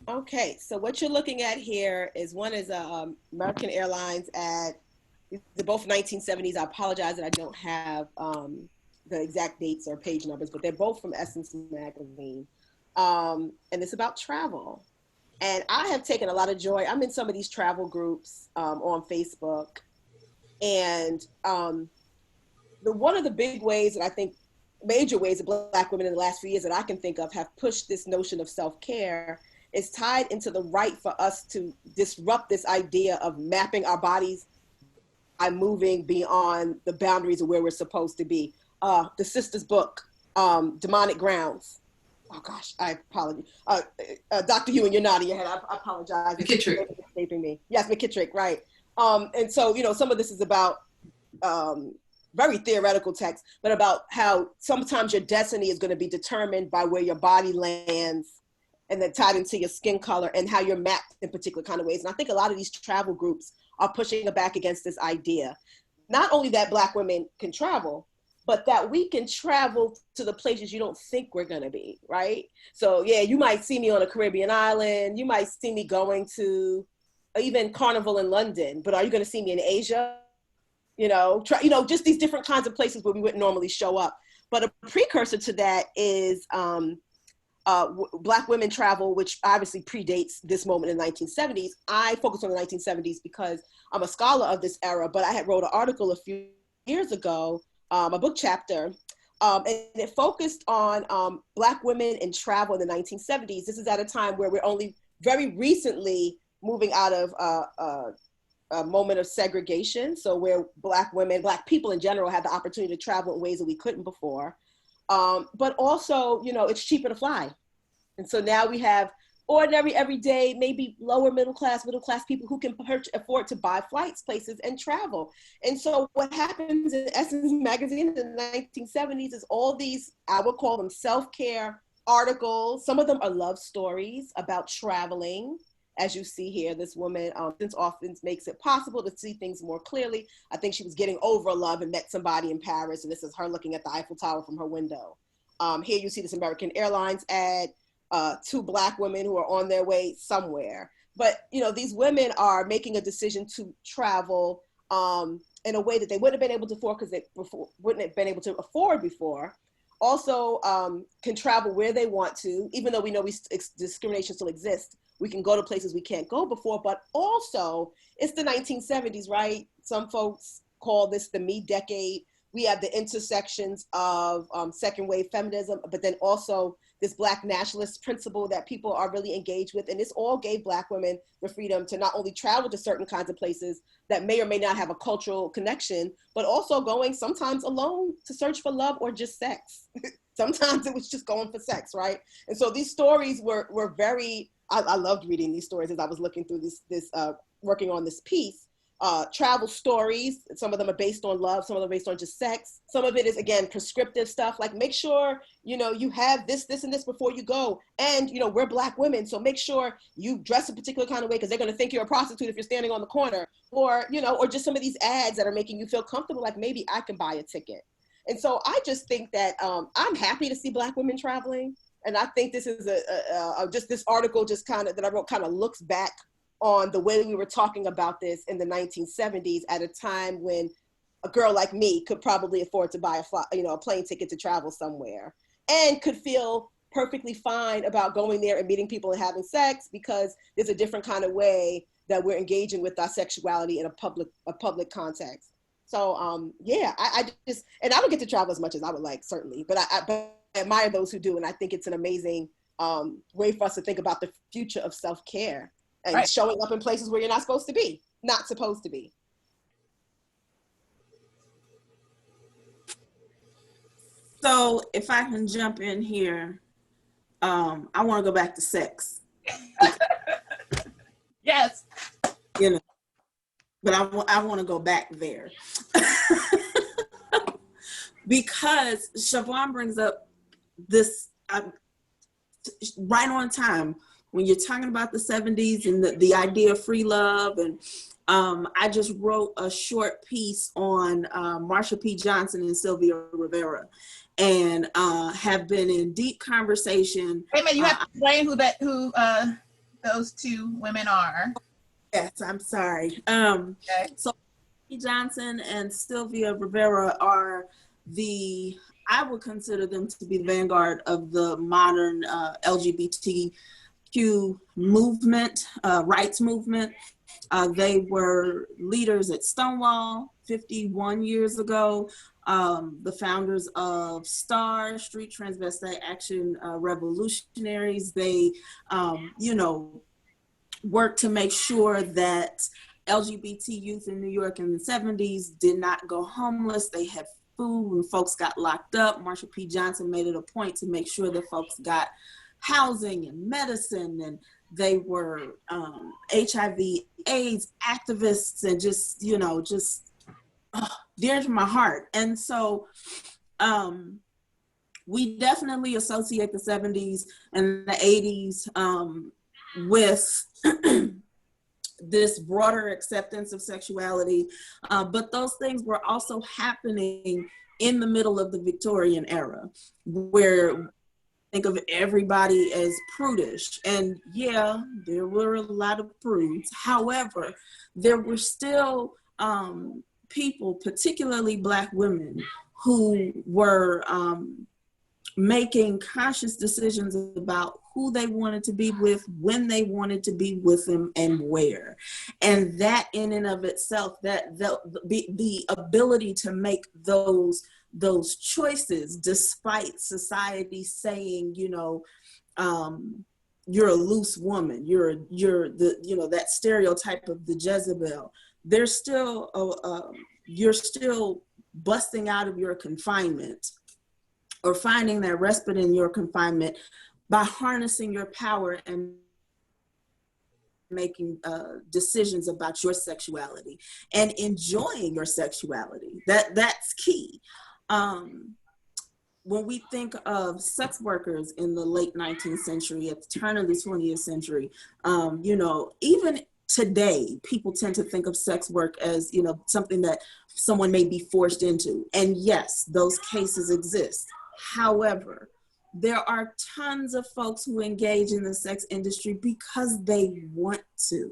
Okay, so what you're looking at here is one is a American Airlines ad. They're both 1970s. I apologize that I don't have the exact dates or page numbers, but they're both from Essence magazine. And it's about travel. And I have taken a lot of joy. I'm in some of these travel groups on Facebook. And one of the big ways that I think, major ways that Black women in the last few years that I can think of have pushed this notion of self-care is tied into the right for us to disrupt this idea of mapping our bodies by moving beyond the boundaries of where we're supposed to be. The sister's book, Demonic Grounds. Oh gosh, I apologize. Dr. Hugh, you're nodding your head. I apologize. McKittrick. It's escaping me. Yes, McKittrick, right. And so, some of this is about very theoretical text, but about how sometimes your destiny is going to be determined by where your body lands, and then tied into your skin color and how you're mapped in particular kind of ways. And I think a lot of these travel groups are pushing back against this idea. Not only that Black women can travel, but that we can travel to the places you don't think we're gonna be, right? So yeah, you might see me on a Caribbean island, you might see me going to even Carnival in London, but are you going to see me in Asia? Just these different kinds of places where we wouldn't normally show up. But a precursor to that is Black women travel, which obviously predates this moment in the 1970s. I focus on the 1970s because I'm a scholar of this era, but I had wrote an article a few years ago, a book chapter, and it focused on Black women in travel in the 1970s. This is at a time where we're only very recently moving out of a moment of segregation. So where Black women, Black people in general, had the opportunity to travel in ways that we couldn't before. But also, it's cheaper to fly. And so now we have ordinary, everyday, maybe lower middle class people who can afford to buy flights, places, and travel. And so what happens in Essence magazine in the 1970s is all these, I would call them self-care articles. Some of them are love stories about traveling. As you see here, this woman often makes it possible to see things more clearly. I think she was getting over love and met somebody in Paris, and this is her looking at the Eiffel Tower from her window. Here you see this American Airlines ad, 2 Black women who are on their way somewhere. But these women are making a decision to travel in a way that they wouldn't have been able to afford because they wouldn't have been able to afford before. Also can travel where they want to, even though we know discrimination still exists. We can go to places we can't go before, but also it's the 1970s, right? Some folks call this the me decade. We have the intersections of second wave feminism, but then also this Black nationalist principle that people are really engaged with. And this all gave Black women the freedom to not only travel to certain kinds of places that may or may not have a cultural connection, but also going sometimes alone to search for love or just sex. Sometimes it was just going for sex, right? And so these stories were very, I loved reading these stories as I was looking through this working on this piece. Travel stories, some of them are based on love, some of them are based on just sex. Some of it is, again, prescriptive stuff, like make sure, you have this, and this before you go. And, we're Black women, so make sure you dress a particular kind of way because they're going to think you're a prostitute if you're standing on the corner. Or, or just some of these ads that are making you feel comfortable, like maybe I can buy a ticket. And so I just think that I'm happy to see Black women traveling. And I think this is just this article that I wrote kind of looks back on the way we were talking about this in the 1970s at a time when a girl like me could probably afford to buy a plane ticket to travel somewhere and could feel perfectly fine about going there and meeting people and having sex because there's a different kind of way that we're engaging with our sexuality in a public context. So I don't get to travel as much as I would like, certainly, but I admire those who do. And I think it's an amazing way for us to think about the future of self-care and right. Showing up in places where you're not supposed to be. So if I can jump in here, I want to go back to sex. Yes. But I want to go back there. Because Siobhan brings up this right on time when you're talking about the 70s and the idea of free love. And I just wrote a short piece on Marsha P. Johnson and Sylvia Rivera, and have been in deep conversation. Wait a minute, you have to explain who those 2 women are. Yes, I'm sorry. Okay. So P. Johnson and Sylvia Rivera are I would consider them to be the vanguard of the modern LGBTQ movement, rights movement. They were leaders at Stonewall 51 years ago, the founders of STAR, Street Transvestite Action Revolutionaries. They, worked to make sure that LGBT youth in New York in the 70s did not go homeless. They had food when folks got locked up. Marsha P. Johnson made it a point to make sure that folks got housing and medicine, and they were HIV AIDS activists, and just dear to my heart. And so we definitely associate the 70s and the 80s with this broader acceptance of sexuality, but those things were also happening in the middle of the Victorian era, where think of everybody as prudish. And yeah, there were a lot of prudes. However, there were still people, particularly Black women, who were making conscious decisions about who they wanted to be with, when they wanted to be with them, and where. And that in and of itself, that the ability to make those choices despite society saying, you know, you're a loose woman, you're the, you know, that stereotype of the Jezebel. There's still you're still busting out of your confinement or finding that respite in your confinement by harnessing your power and making decisions about your sexuality and enjoying your sexuality. That's key. When we think of sex workers in the late 19th century, at the turn of the 20th century, you know, even today, people tend to think of sex work as, you know, something that someone may be forced into. And yes, those cases exist. However, there are tons of folks who engage in the sex industry because they want to.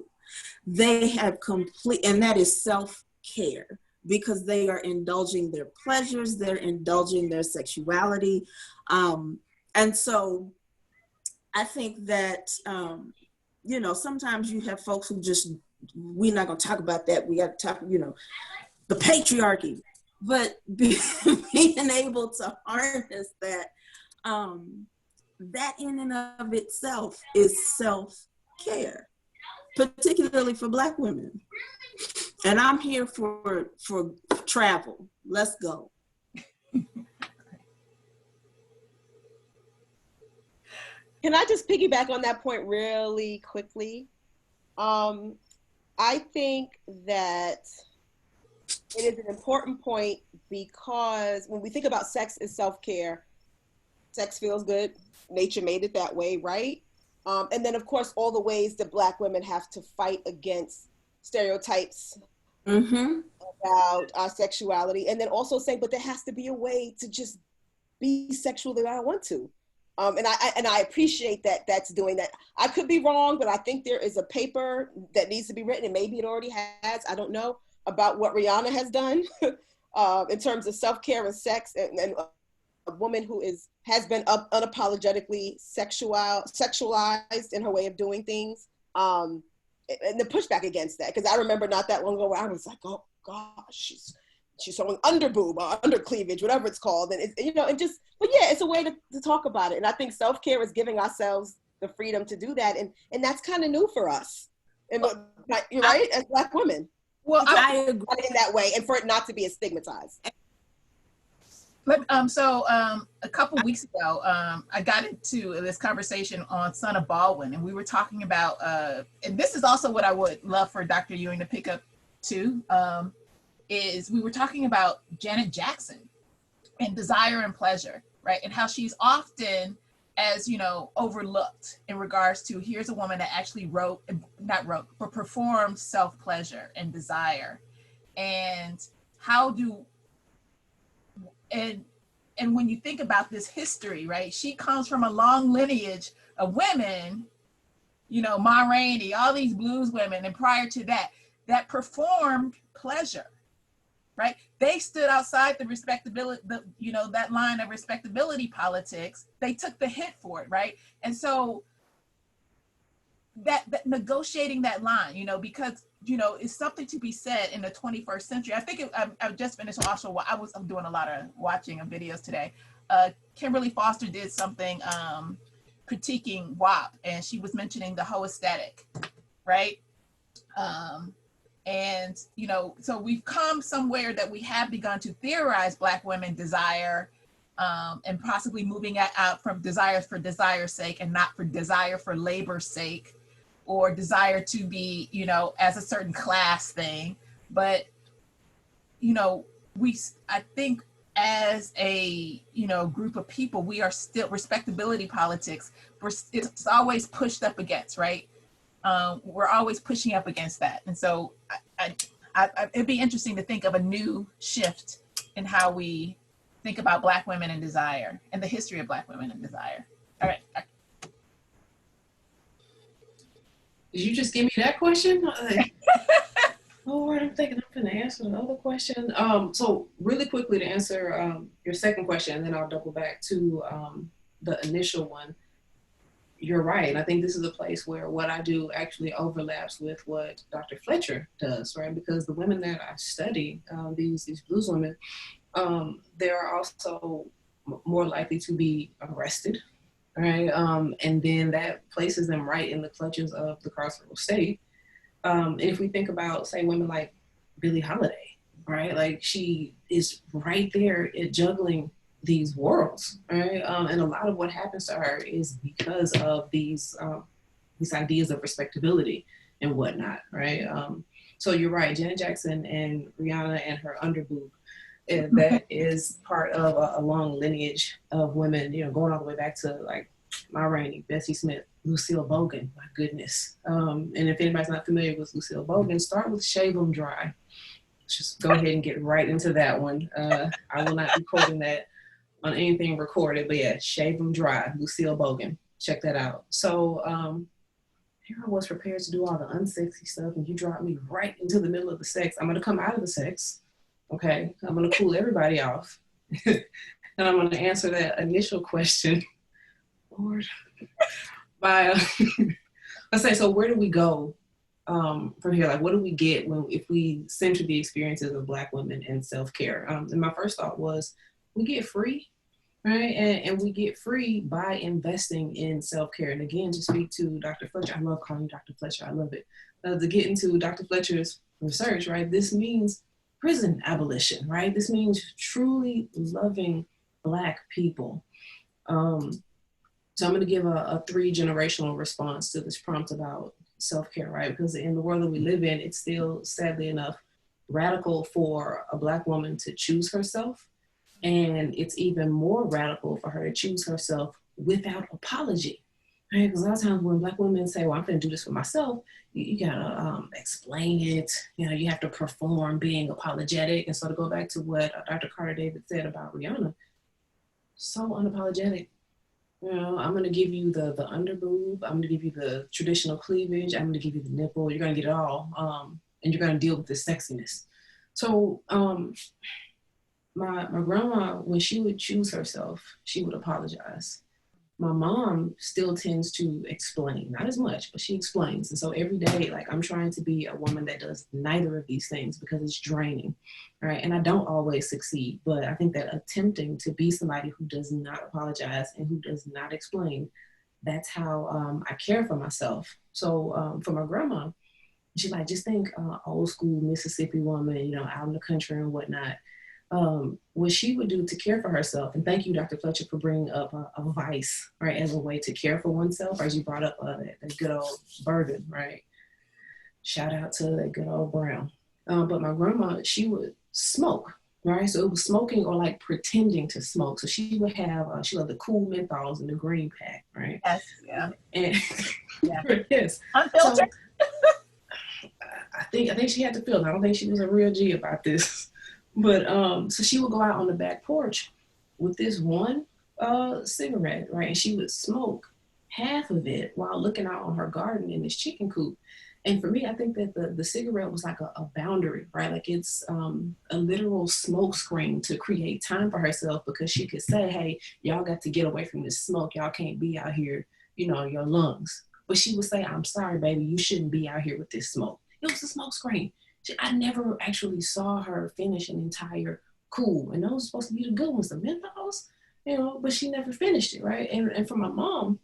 They have and that is self-care, because they are indulging their pleasures, they're indulging their sexuality. And so I think that, you know, sometimes you have folks who just, we're not gonna talk about that. We gotta talk, you know, the patriarchy, but being able to harness that, that in and of itself is self-care, particularly for Black women. And I'm here for travel. Let's go. Can I just piggyback on that point really quickly? I think that it is an important point because when we think about sex as self-care, sex feels good. Nature made it that way, right? And then, of course, all the ways that Black women have to fight against stereotypes about our sexuality. And then also saying, but there has to be a way to just be sexual that I want to. And I appreciate that that's doing that. I could be wrong, but I think there is a paper that needs to be written, and maybe it already has, I don't know, about what Rihanna has done in terms of self-care and sex, and a woman who has been unapologetically sexualized in her way of doing things, and the pushback against that. Because I remember not that long ago where I was like, oh gosh, she's showing under boob or under cleavage, whatever it's called. And it's, you know, and just, but yeah, it's a way to talk about it. And I think self-care is giving ourselves the freedom to do that. And that's kind of new for us. And you're right, as Black women. Well, I agree in that way, and for it not to be as stigmatized. So a couple weeks ago, I got into this conversation on Son of Baldwin, and we were talking about, and this is also what I would love for Dr. Ewing to pick up too, is we were talking about Janet Jackson and desire and pleasure, right? And how she's often, as you know, overlooked in regards to, here's a woman that actually but performed self-pleasure and desire. And and when you think about this history, right, she comes from a long lineage of women, you know, Ma Rainey, all these blues women, and prior to that, that performed pleasure, right? They stood outside the respectability, you know, that line of respectability politics. They took the hit for it, right? And so that negotiating that line, you know, because, you know, it's something to be said in the 21st century. I think I've just finished also, I'm doing a lot of watching of videos today. Kimberly Foster did something critiquing WAP, and she was mentioning the hoe aesthetic, right? And, you know, so we've come somewhere that we have begun to theorize Black women desire, and possibly moving out from desire for desire's sake and not for desire for labor's sake, or desire to be, you know, as a certain class thing. But, you know, I think as a, you know, group of people, we are still, respectability politics, it's always pushed up against, right? We're always pushing up against that. And so it'd be interesting to think of a new shift in how we think about Black women and desire and the history of Black women and desire. All right. Did you just give me that question? Lord, I'm thinking I'm going to answer the other question. So really quickly to answer your second question, and then I'll double back to the initial one. You're right. I think this is a place where what I do actually overlaps with what Dr. Fletcher does, right? Because the women that I study, these blues women, they're also more likely to be arrested, right? And then that places them right in the clutches of the carceral state. And if we think about, say, women like Billie Holiday, right? Like she is right there at juggling these worlds, right? And a lot of what happens to her is because of these ideas of respectability and whatnot, right? So you're right, Janet Jackson and Rihanna and her underboob, and that is part of a long lineage of women, you know, going all the way back to like Ma Rainey, Bessie Smith, Lucille Bogan, my goodness. And if anybody's not familiar with Lucille Bogan, start with Shave 'Em Dry. Let's just go ahead and get right into that one. I will not be quoting that on anything recorded, but yeah, Shave 'Em Dry, Lucille Bogan. Check that out. So here I was prepared to do all the unsexy stuff, and you dropped me right into the middle of the sex. I'm going to come out of the sex, okay? I'm going to cool everybody off, and I'm going to answer that initial question. Lord, by let's say, so where do we go from here? Like, what do we get if we center the experiences of Black women in self-care? And my first thought was, we get free, right? And we get free by investing in self-care. And again, to speak to Dr. Fletcher, I love calling you Dr. Fletcher, I love it. To get into Dr. Fletcher's research, right? This means prison abolition, right? This means truly loving Black people. So I'm going to give a 3-generational response to this prompt about self-care, right? Because in the world that we live in, it's still, sadly enough, radical for a Black woman to choose herself. And it's even more radical for her to choose herself without apology, right? Because a lot of times when Black women say, well, I'm going to do this for myself, you got to explain it. You know, you have to perform being apologetic. And so to go back to what Dr. Carter David said about Rihanna, so unapologetic. You know, I'm going to give you the underboob. I'm going to give you the traditional cleavage. I'm going to give you the nipple. You're going to get it all. And you're going to deal with this sexiness. So my grandma, when she would choose herself, she would apologize. My mom still tends to explain, not as much, but she explains. And so every day, like, I'm trying to be a woman that does neither of these things because it's draining, right? And I don't always succeed, but I think that attempting to be somebody who does not apologize and who does not explain, that's how I care for myself. So for my grandma, she like, just think old school Mississippi woman, you know, out in the country and whatnot. What she would do to care for herself, and thank you, Dr. Fletcher, for bringing up a vice, right, as a way to care for oneself, as you brought up that good old bourbon, right? Shout out to that good old brown. But my grandma, she would smoke, right? So it was smoking or like pretending to smoke. So she would have, she loved the cool menthols in the green pack, right? Yes, yeah. And yeah. yes. Unfiltered. So, I think she had to feel it. I don't think she was a real G about this. But so she would go out on the back porch with this one cigarette, right? And she would smoke half of it while looking out on her garden in this chicken coop. And for me, I think that the cigarette was like a boundary, right? Like it's a literal smoke screen to create time for herself, because she could say, hey, y'all got to get away from this smoke. Y'all can't be out here, you know, your lungs. But she would say, I'm sorry, baby, you shouldn't be out here with this smoke. It was a smoke screen. I never actually saw her finish an entire cool. And those were supposed to be the good ones, the menthols, you know, but she never finished it, right? And for my mom,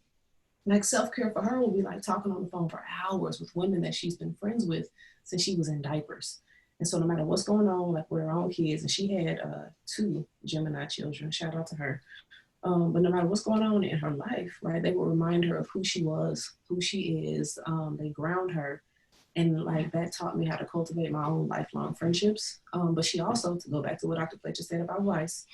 like self-care for her will be like talking on the phone for hours with women that she's been friends with since she was in diapers. And so no matter what's going on, like with her own kids, and she had 2 Gemini children, shout out to her. But no matter what's going on in her life, right, they will remind her of who she was, who she is. They ground her. And like that taught me how to cultivate my own lifelong friendships. But she also, to go back to what Dr. Fletcher said about Weiss,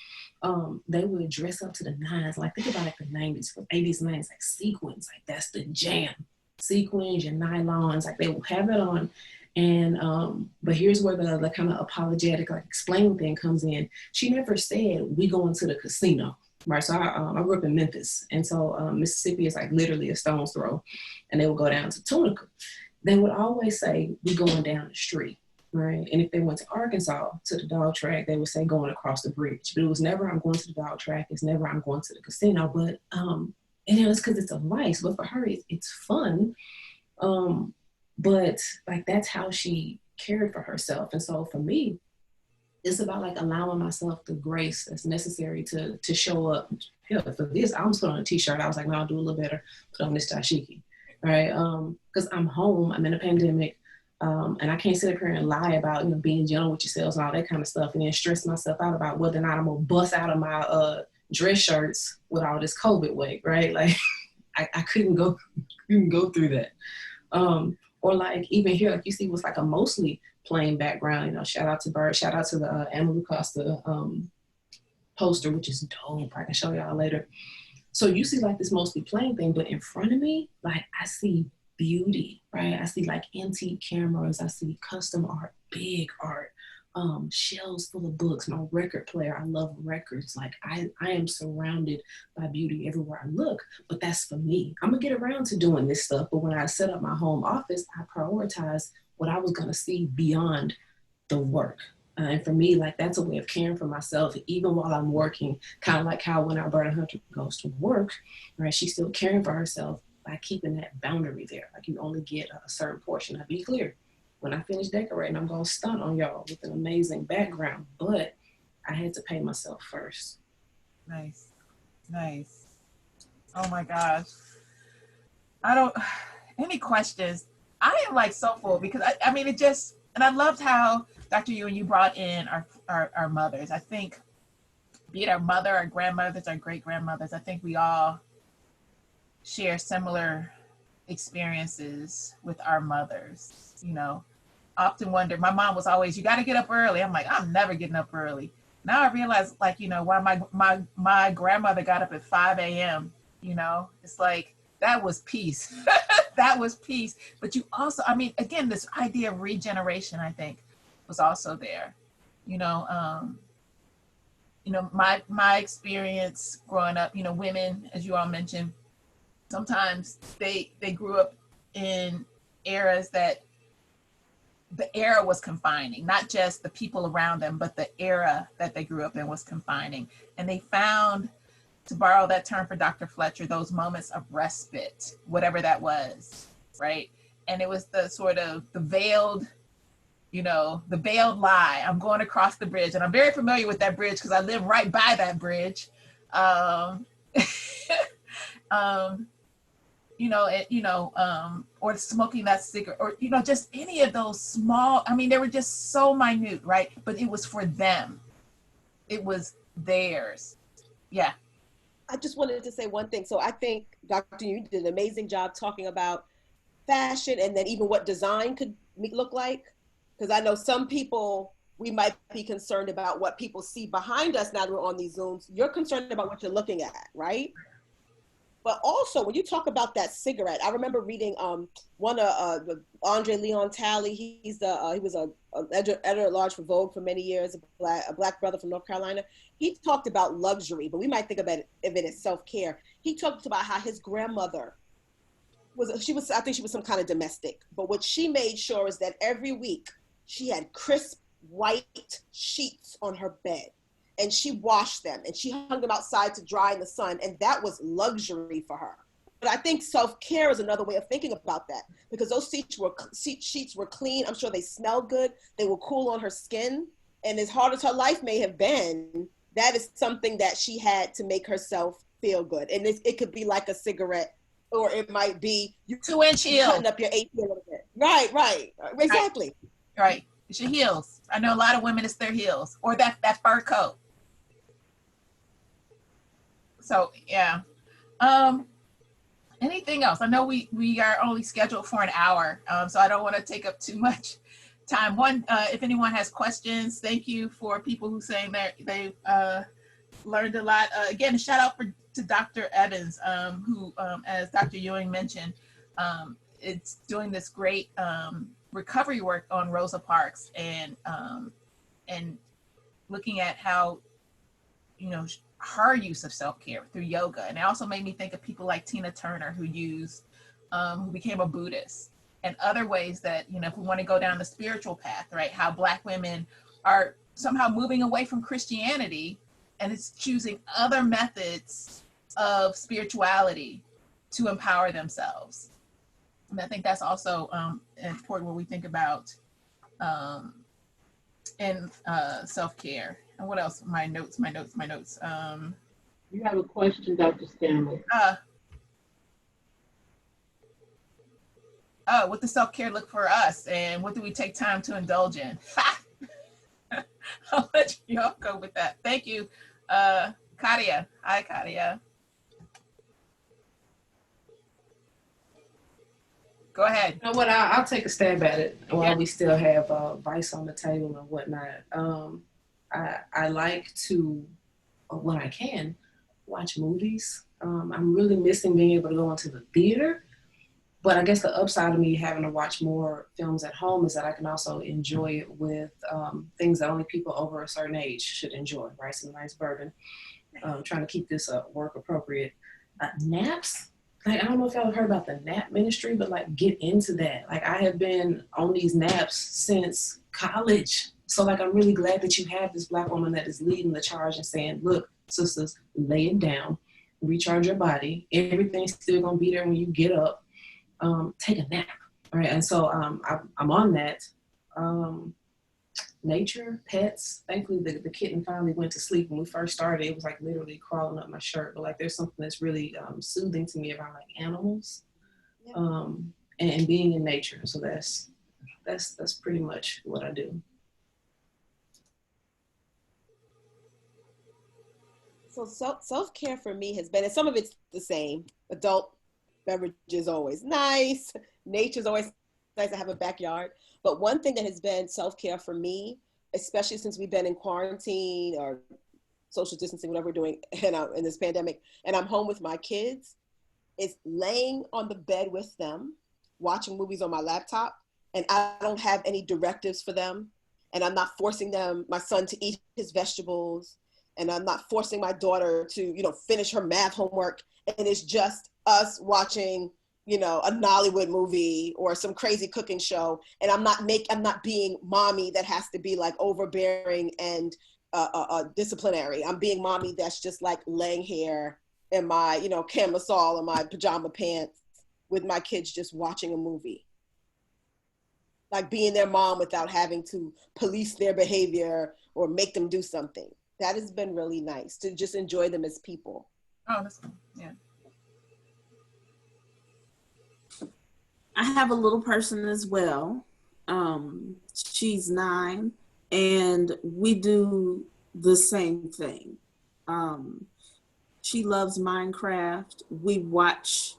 they would dress up to the nines. Like think about like the 90s, 80s, 90s, like sequins, like that's the jam. Sequins and nylons, like they will have it on. And but here's where the kind of apologetic, like explaining thing comes in. She never said, we going to the casino, right? So I grew up in Memphis, and so Mississippi is like literally a stone's throw, and they would go down to Tunica. They would always say, "We going down the street." Right. And if they went to Arkansas to the dog track, they would say going across the bridge. But it was never I'm going to the dog track. It's never I'm going to the casino. But and it was because it's a vice. But for her, it's fun. But like that's how she cared for herself. And so for me, it's about like allowing myself the grace that's necessary to show up. Hell, for this, I was put on a t-shirt. I was like, no, I'll do a little better. Put on this dashiki. Right. Because I'm home. I'm in a pandemic. And I can't sit up here and lie about, you know, being gentle with yourselves and all that kind of stuff and then stress myself out about whether or not I'm going to bust out of my dress shirts with all this COVID weight, right? Like, I couldn't go through that. Or like even here, like you see what's like a mostly plain background, you know, shout out to Bird, shout out to the Anna Costa poster, which is dope. I can show y'all later. So you see like this mostly plain thing, but in front of me, like I see beauty, right? I see like antique cameras, I see custom art, big art, shelves full of books, my record player, I love records. Like I am surrounded by beauty everywhere I look, but that's for me. I'm gonna get around to doing this stuff, but when I set up my home office, I prioritize what I was gonna see beyond the work. And for me, like that's a way of caring for myself, even while I'm working, kind of like how when Alberta Hunter goes to work, right? She's still caring for herself by keeping that boundary there. Like you only get a certain portion. I'll be clear. When I finish decorating, I'm gonna stunt on y'all with an amazing background, but I had to pay myself first. Nice. Nice. Oh my gosh. Any questions? I am like so full because I mean, it just, and I loved how Dr. Ewing, you brought in our mothers. I think, be it our mother, our grandmothers, our great grandmothers, I think we all share similar experiences with our mothers. You know, often wonder, my mom was always, you got to get up early. I'm like, I'm never getting up early. Now I realize, like, you know, why my grandmother got up at 5 a.m. You know, it's like, that was peace. That was peace. But you also, I mean, again, this idea of regeneration, I think, was also there. You know, my experience growing up, you know, women, as you all mentioned, sometimes they grew up in eras that the era was confining, not just the people around them, but the era that they grew up in was confining. And they found, to borrow that term for Dr. Fletcher, those moments of respite, whatever that was, right? And it was the sort of the veiled, you know, the veiled lie. I'm going across the bridge, and I'm very familiar with that bridge because I live right by that bridge. Or smoking that cigarette, or, you know, just any of those small, I mean, they were just so minute, right? But it was for them. It was theirs. Yeah. I just wanted to say one thing. So I think, Dr. You did an amazing job talking about fashion and then even what design could look like. Because I know some people, we might be concerned about what people see behind us now that we're on these Zooms. You're concerned about what you're looking at, right? But also, when you talk about that cigarette, I remember reading one of Andre Leon Talley. He was a editor-at-large for Vogue for many years, a black brother from North Carolina. He talked about luxury, but we might think about it as self-care. He talked about how his grandmother I think she was some kind of domestic, but what she made sure is that every week she had crisp white sheets on her bed. And she washed them and she hung them outside to dry in the sun. And that was luxury for her. But I think self-care is another way of thinking about that, because those sheets were clean. I'm sure they smelled good. They were cool on her skin. And as hard as her life may have been, that is something that she had to make herself feel good. And it could be like a cigarette, or it might be 2-inch heel. Cutting up your AP a little bit. Right. Exactly. Right. It's your heels. I know a lot of women, it's their heels, or that fur coat. So yeah. Anything else? I know we are only scheduled for an hour, so I don't want to take up too much time. One, if anyone has questions, thank you for people who saying that they've learned a lot. Again, a shout out to Dr. Evans, who, as Dr. Ewing mentioned, it's doing this great recovery work on Rosa Parks and looking at how, you know, her use of self-care through yoga. And it also made me think of people like Tina Turner, who became a Buddhist, and other ways that, you know, if we want to go down the spiritual path, right, how Black women are somehow moving away from Christianity and it's choosing other methods of spirituality to empower themselves. And I think that's also important when we think about self-care. And what else? My notes. You have a question, Dr. Stanley. What does self-care look for us, and what do we take time to indulge in? I'll let y'all go with that. Thank you. Kadia. Hi, Kadia. Go ahead. You know what? I'll take a stab at it while we still have Vice on the table and whatnot. I like to, when I can, watch movies. I'm really missing being able to go into the theater. But I guess the upside of me having to watch more films at home is that I can also enjoy it with things that only people over a certain age should enjoy, right? Some nice bourbon. Trying to keep this work appropriate. Naps. Like, I don't know if y'all have heard about the nap ministry, but like, get into that. Like, I have been on these naps since college. So like, I'm really glad that you have this Black woman that is leading the charge and saying, look, sisters, lay it down, recharge your body. Everything's still gonna be there when you get up. Take a nap, right? And so I'm on that. Nature, pets. Thankfully, the kitten finally went to sleep. When we first started, it was like literally crawling up my shirt. But like, there's something that's really soothing to me about like animals, and being in nature. So that's pretty much what I do. So self-care for me has been, and some of it's the same. Adult beverages always nice. Nature's always nice. I have a backyard. But one thing that has been self-care for me, especially since we've been in quarantine or social distancing, whatever we're doing in this pandemic, and I'm home with my kids, is laying on the bed with them, watching movies on my laptop, and I don't have any directives for them. And I'm not forcing my son to eat his vegetables. And I'm not forcing my daughter to, finish her math homework. And it's just us watching, a Nollywood movie or some crazy cooking show. And I'm not being mommy that has to be like overbearing and disciplinary. I'm being mommy that's just like laying here in my, camisole and my pajama pants with my kids, just watching a movie. Like being their mom without having to police their behavior or make them do something. That has been really nice, to just enjoy them as people. Oh, that's cool. Yeah. I have a little person as well. She's 9, and we do the same thing. She loves Minecraft. We watch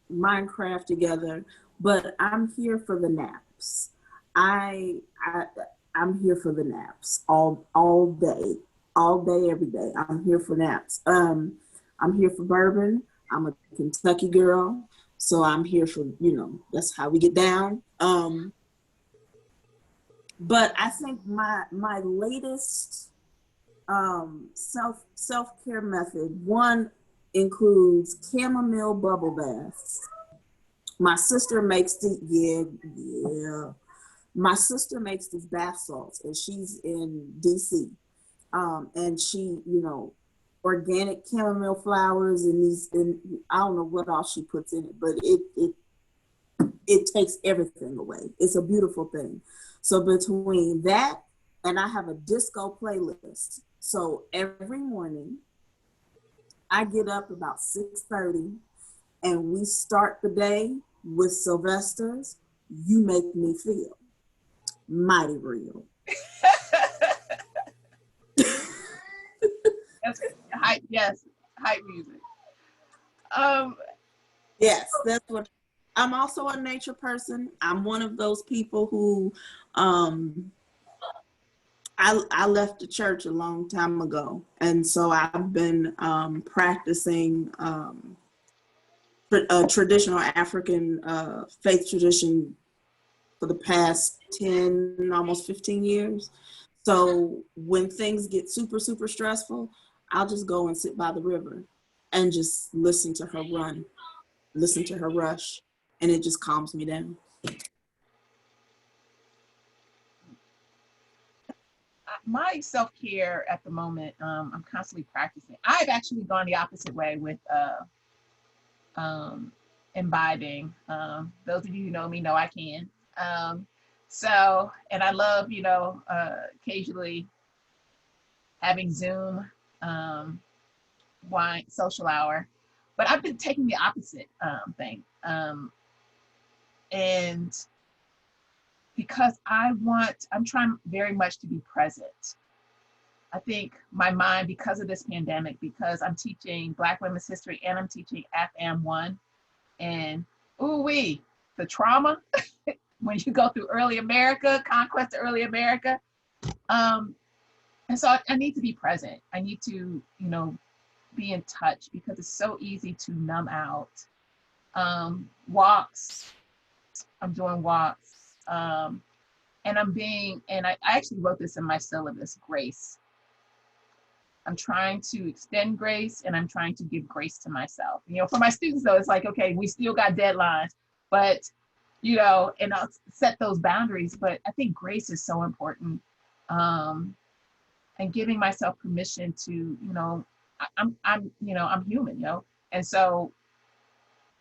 Minecraft together, but I'm here for the naps. I'm here for the naps all day, every day. I'm here for naps. I'm here for bourbon. I'm a Kentucky girl. So I'm here for, that's how we get down. But I think my latest self-care method, one includes chamomile bubble baths. My sister makes My sister makes these bath salts, and she's in DC. And she, organic chamomile flowers and I don't know what else she puts in it, but it takes everything away. It's a beautiful thing. So between that, and I have a disco playlist. So every morning I get up about 6:30 and we start the day with Sylvester's You Make Me Feel. Mighty real. Yes, hype music. Yes, that's what. I'm also a nature person. I'm one of those people who, I left the church a long time ago, and so I've been practicing a traditional African faith tradition for the past 10, almost 15 years. So when things get super, super stressful, I'll just go and sit by the river and just listen to her run, listen to her rush, and it just calms me down. My self-care at the moment, I'm constantly practicing. I've actually gone the opposite way with imbibing. Those of you who know me know I can. So, and I love, occasionally having Zoom, wine, social hour, but I've been taking the opposite thing. And because I'm trying very much to be present. I think my mind, because of this pandemic, because I'm teaching Black women's history and I'm teaching AFAM 1, and the trauma when you go through early America, conquest of early America. And so I need to be present. I need to, be in touch because it's so easy to numb out. Walks, I'm doing walks. And I actually wrote this in my syllabus, grace. I'm trying to extend grace and I'm trying to give grace to myself. For my students though, it's like, okay, we still got deadlines, but, and I'll set those boundaries, but I think grace is so important. And giving myself permission to, I'm human, and so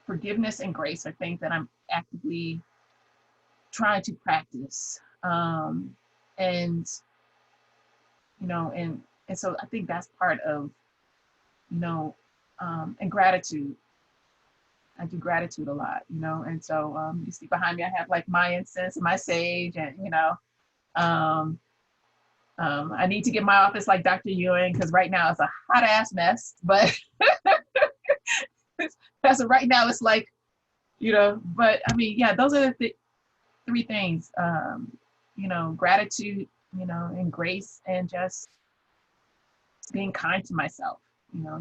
forgiveness and grace are things that I'm actively trying to practice. And so I think that's part of, and gratitude. I do gratitude a lot, and so you see behind me, I have like my incense and my sage, and, I need to get my office like Dr. Ewing, because right now it's a hot ass mess, but as of right now, it's like, but I mean, yeah, those are the three things, gratitude, and grace, and just being kind to myself,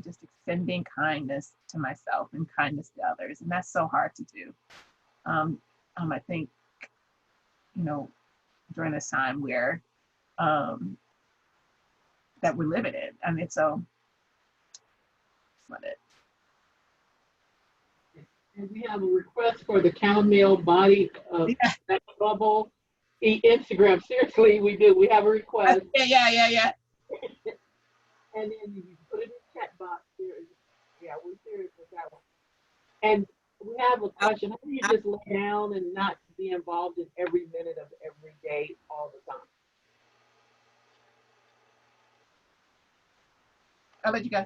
just extending kindness to myself and kindness to others. And that's so hard to do. I think, during this time where, that we're living in. I mean, so that's it. And we have a request for the chamomile body bubble. Instagram, seriously, we do. We have a request. Yeah. And then you put it in the chat box. Yeah, we're serious with that one. And we have a question. How do you just lay down and not be involved in every minute of every day all the time? I'll let you guys.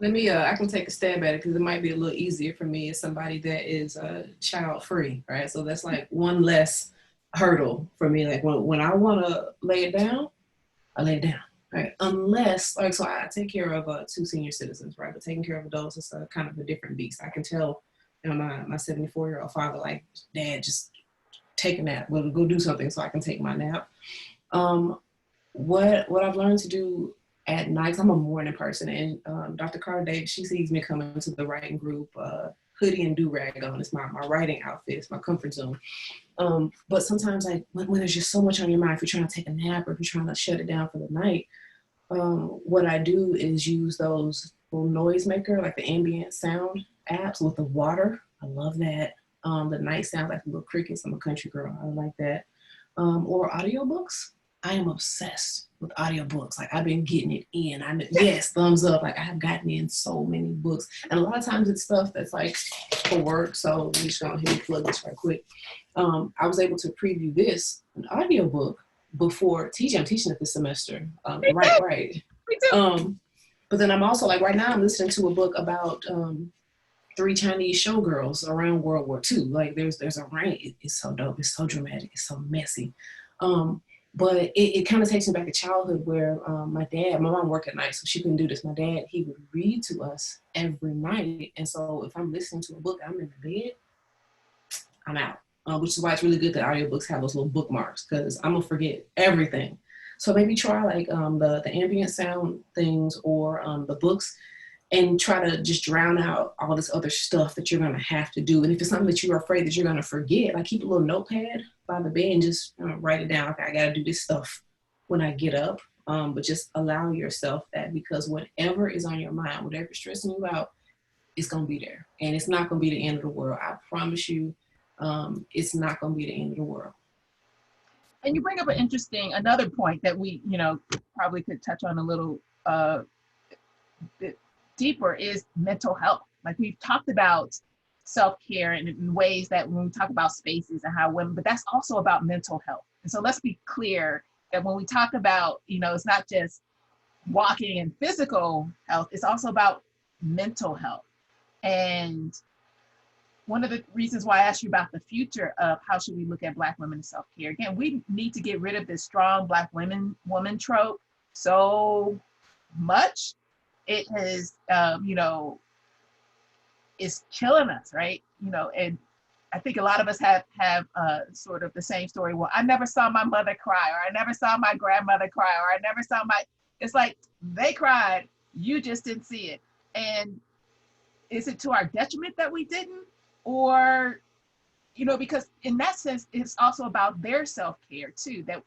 Let me, I can take a stab at it because it might be a little easier for me as somebody that is child free, right? So that's like one less hurdle for me. Like when I want to lay it down, I lay it down, right? Unless, like, so I take care of 2 senior citizens, right? But taking care of adults is kind of a different beast. I can tell, my 74-year-old father, like, Dad, just take a nap. We'll go do something so I can take my nap. What I've learned to do at night, 'cause I'm a morning person, and Dr. Carter Davis, she sees me coming to the writing group, hoodie and do-rag on. It's my writing outfit, it's my comfort zone. But sometimes, like, when there's just so much on your mind, if you're trying to take a nap or if you're trying to shut it down for the night, what I do is use those little noisemaker, like the ambient sound apps with the water. I love that. The night sound, like the little crickets. I'm a country girl, I like that. Or audiobooks. I am obsessed with audiobooks. Like, I've been getting it in. Yes, thumbs up. Like, I have gotten in so many books. And a lot of times it's stuff that's like for work. So I'm just gonna hit plug this right quick. I was able to preview an audiobook before teaching. I'm teaching it this semester. Right. But then I'm also, like, right now I'm listening to a book about 3 Chinese showgirls around World War II. Like, there's a reign. It's so dope. It's so dramatic. It's so messy. But it kind of takes me back to childhood where my mom worked at night, so she couldn't do this. My dad, he would read to us every night. And so if I'm listening to a book, I'm in the bed, I'm out. Which is why it's really good that audiobooks have those little bookmarks, because I'm going to forget everything. So maybe try like the ambient sound things or the books, and try to just drown out all this other stuff that you're going to have to do. And if it's something that you're afraid that you're going to forget, like, keep a little notepad by the bed and just write it down. Okay, I got to do this stuff when I get up. But just allow yourself that, because whatever is on your mind, whatever's stressing you out, it's going to be there. And it's not going to be the end of the world. I promise you, it's not going to be the end of the world. And you bring up another point that we, probably could touch on a little bit deeper, is mental health. Like we've talked about self-care in ways that when we talk about spaces and how women, but that's also about mental health. And so let's be clear that when we talk about, it's not just walking and physical health, it's also about mental health. And one of the reasons why I asked you about the future of how should we look at Black women and self-care, again, we need to get rid of this strong Black woman trope so much. It has, is killing us, right? And I think a lot of us have sort of the same story. Well, I never saw my mother cry, or I never saw my grandmother cry, or I never saw it's like they cried, you just didn't see it. And is it to our detriment that we didn't? Or, because in that sense, it's also about their self-care too, that,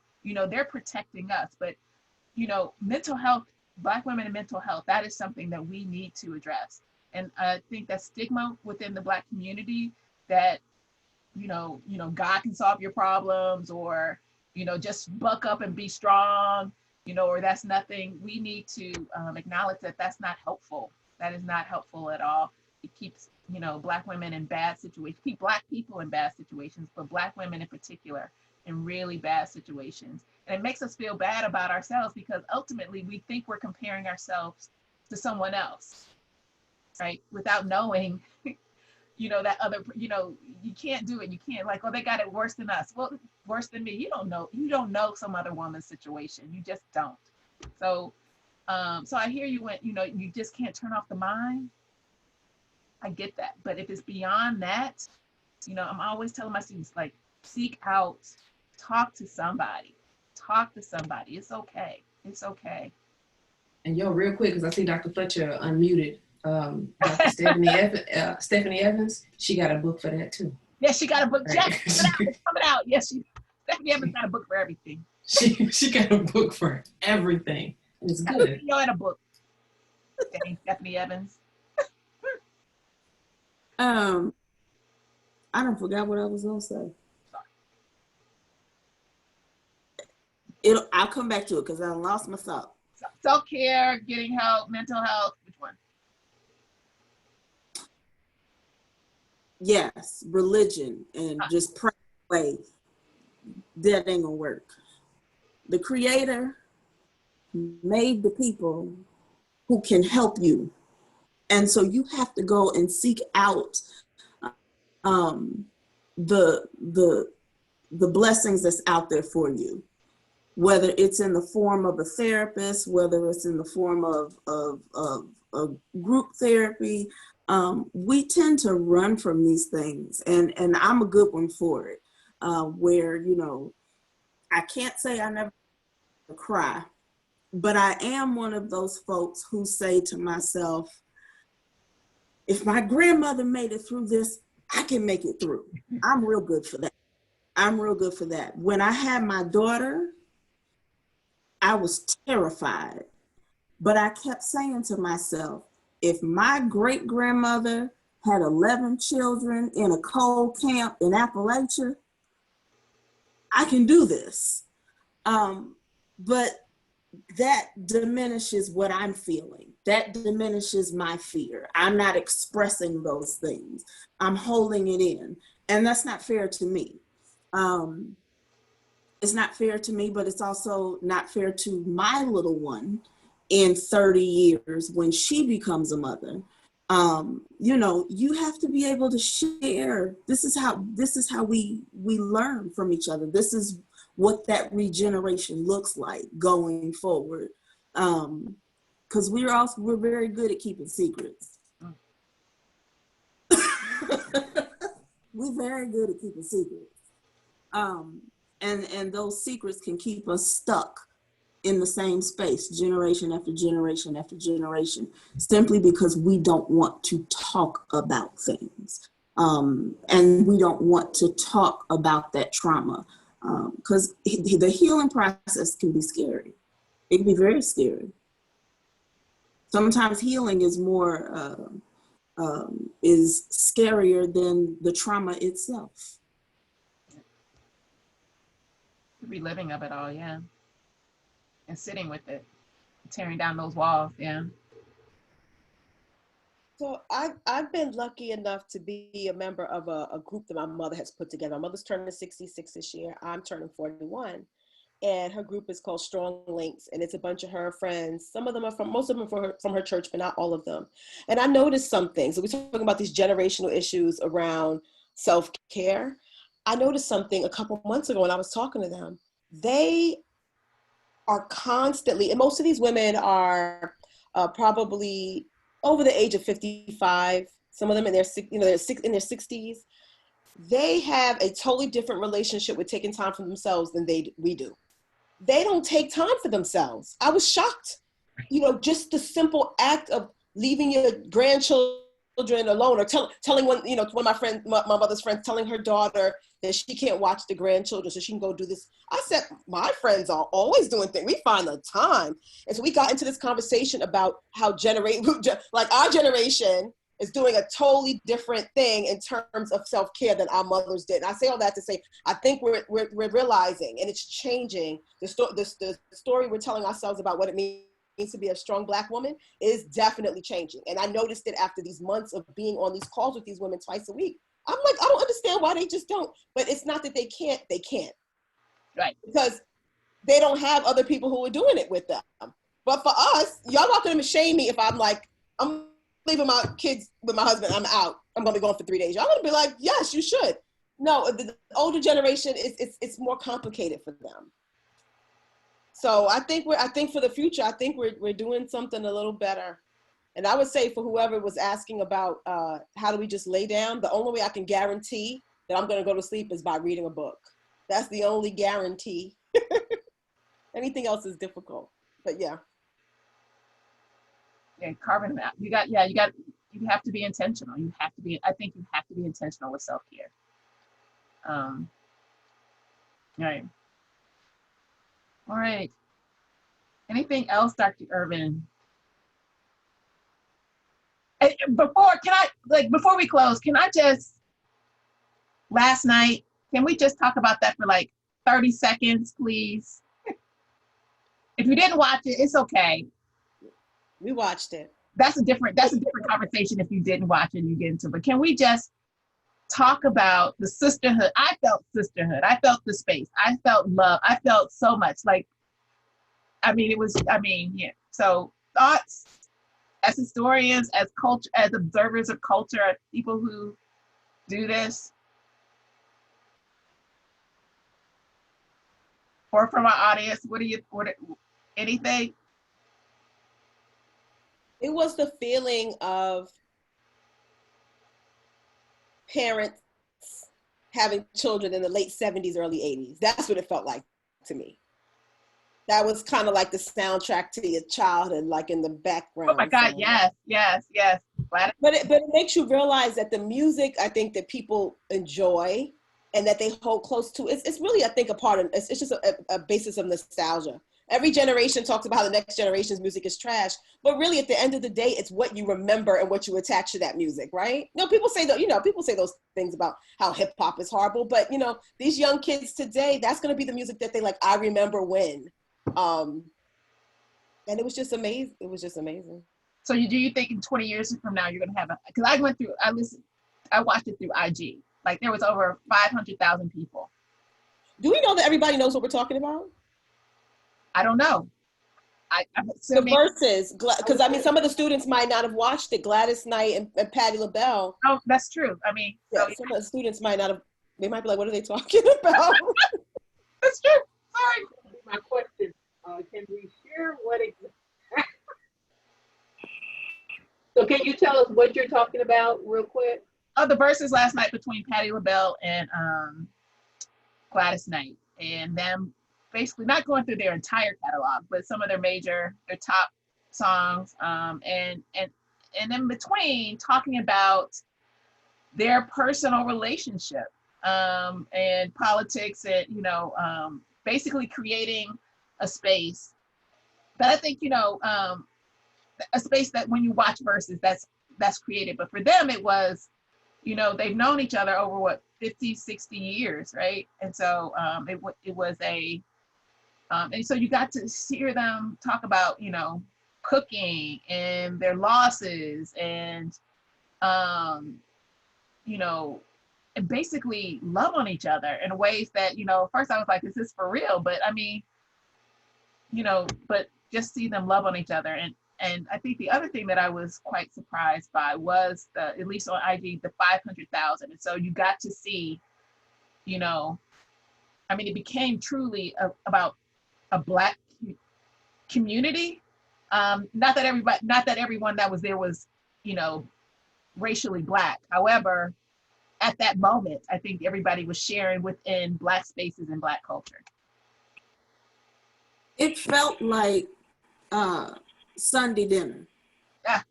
they're protecting us. But, mental health, Black women and mental health, that is something that we need to address. And I think that stigma within the Black community that, God can solve your problems, or, just buck up and be strong, or that's nothing. We need to acknowledge that that's not helpful. That is not helpful at all. It keeps, Black women in bad situations, keep Black people in bad situations, but Black women in particular in really bad situations. And it makes us feel bad about ourselves, because ultimately we think we're comparing ourselves to someone else, right? Without knowing, that other, you can't do it. You can't, like, oh, they got it worse than us. Well, worse than me. You don't know some other woman's situation. You just don't. So, so I hear you when, you just can't turn off the mind. I get that. But if it's beyond that, I'm always telling my students, like, seek out, talk to somebody. It's okay. It's okay. And real quick, because I see Dr. Fletcher unmuted. Dr. Stephanie Evans, she got a book for that too. Yes, she got a book. Jack, it's coming out. Yes, Stephanie Evans got a book for everything. She got a book for everything. It's good. You had a book. Dang, Stephanie Evans. I don't forgot what I was gonna say. I'll come back to it because I lost my thought. Self-care, getting help, mental health, which one? Yes, religion and just pray away. That ain't gonna work. The Creator made the people who can help you. And so you have to go and seek out the blessings that's out there for you, whether it's in the form of a therapist, whether it's in the form of group therapy. We tend to run from these things, and I'm a good one for it, where, I can't say I never cry, but I am one of those folks who say to myself, if my grandmother made it through this, I can make it through. I'm real good for that. When I had my daughter, I was terrified, but I kept saying to myself, if my great grandmother had 11 children in a cold camp in Appalachia, I can do this. But that diminishes what I'm feeling. That diminishes my fear. I'm not expressing those things. I'm holding it in. And that's not fair to me. It's not fair to me, but it's also not fair to my little one in 30 years when she becomes a mother. You have to be able to share. This is how we learn from each other. This is what that regeneration looks like going forward. Because we're very good at keeping secrets. We're very good at keeping secrets. And those secrets can keep us stuck in the same space, generation after generation after generation, simply because we don't want to talk about things. And we don't want to talk about that trauma. because the healing process can be scary. It can be very scary. Sometimes healing is more, is scarier than the trauma itself. Reliving of it all, yeah. And sitting with it, tearing down those walls, yeah. So I've been lucky enough to be a member of a group that my mother has put together. My mother's turning 66 this year. I'm turning 41. And her group is called Strong Links, and it's a bunch of her friends. Some of them are most of them are from her church, but not all of them. And I noticed something. So we're talking about these generational issues around self-care. I noticed something a couple months ago when I was talking to them. They are constantly, and most of these women are probably over the age of 55. Some of them in their in their 60s. They have a totally different relationship with taking time for themselves than we do. They don't take time for themselves. I was shocked. Just the simple act of leaving your grandchildren alone, or telling one of my friends, my mother's friends, telling her daughter that she can't watch the grandchildren so she can go do this. I said, my friends are always doing things. We find the time. And so we got into this conversation about how like our generation is doing a totally different thing in terms of self-care than our mothers did. And I say all that to say, I think we're realizing, and it's changing, the story we're telling ourselves about what it means to be a strong Black woman is definitely changing. And I noticed it after these months of being on these calls with these women twice a week. I'm like, I don't understand why they just don't. But it's not that they can't. Right. Because they don't have other people who are doing it with them. But for us, y'all not gonna shame me if I'm like, I'm leaving my kids with my husband, I'm out. I'm gonna be gone for 3 days. Y'all gonna be like, yes, you should. No, the older generation, it's more complicated for them. So I think for the future, I think we're doing something a little better. And I would say for whoever was asking about how do we just lay down, the only way I can guarantee that I'm gonna go to sleep is by reading a book. That's the only guarantee. Anything else is difficult, but yeah. Yeah, carving them out. You have to be intentional. I think you have to be intentional with self-care. Right. All right. Anything else, Dr. Irvin? Before we close, last night, can we just talk about that for like 30 seconds, please? If you didn't watch it, it's okay. We watched it. That's a different conversation if you didn't watch it and you get into it. But can we just talk about the sisterhood? I felt sisterhood. I felt the space. I felt love. I felt so much. Yeah. So thoughts as historians, as observers of culture, as people who do this, or from our audience, anything? It was the feeling of parents having children in the late 70s, early 80s. That's what it felt like to me. That was kind of like the soundtrack to your childhood, like in the background. Oh my God, yes. But it makes you realize that the music, I think, that people enjoy and that they hold close to, it's really, I think, a part of, it's just a basis of nostalgia. Every generation talks about how the next generation's music is trash, but really at the end of the day, it's what you remember and what you attach to that music, right? People say those things about how hip hop is horrible, but these young kids today, that's going to be the music that they like. I remember when, and it was just amazing. It was just amazing. So do you think in 20 years from now, you're going to have because I watched it through IG. Like there was over 500,000 people. Do we know that everybody knows what we're talking about? I don't know. I'm assuming. The verses, because some of the students might not have watched it. Gladys Knight and Patti LaBelle. Oh, that's true. Some of the students might not have. They might be like, "What are they talking about?" That's true. Sorry. My question: can we share what exactly? So, can you tell us what you're talking about, real quick? The verses last night between Patti LaBelle and Gladys Knight, and them basically not going through their entire catalog, but some of their top songs, and in between talking about their personal relationship and politics, and basically creating a space that I think a space that when you watch Versus, that's created. But for them, it was, they've known each other over what, 50, 60 years, right? And so it was and so you got to hear them talk about, cooking and their losses, and and basically love on each other in ways that, first I was like, is this for real? But I mean, but just see them love on each other. And I think the other thing that I was quite surprised by was at least on IG, the 500,000. And so you got to see, it became truly about a Black community. Not that everyone that was there was, racially Black. However, at that moment, I think everybody was sharing within Black spaces and Black culture. It felt like Sunday dinner. Yeah.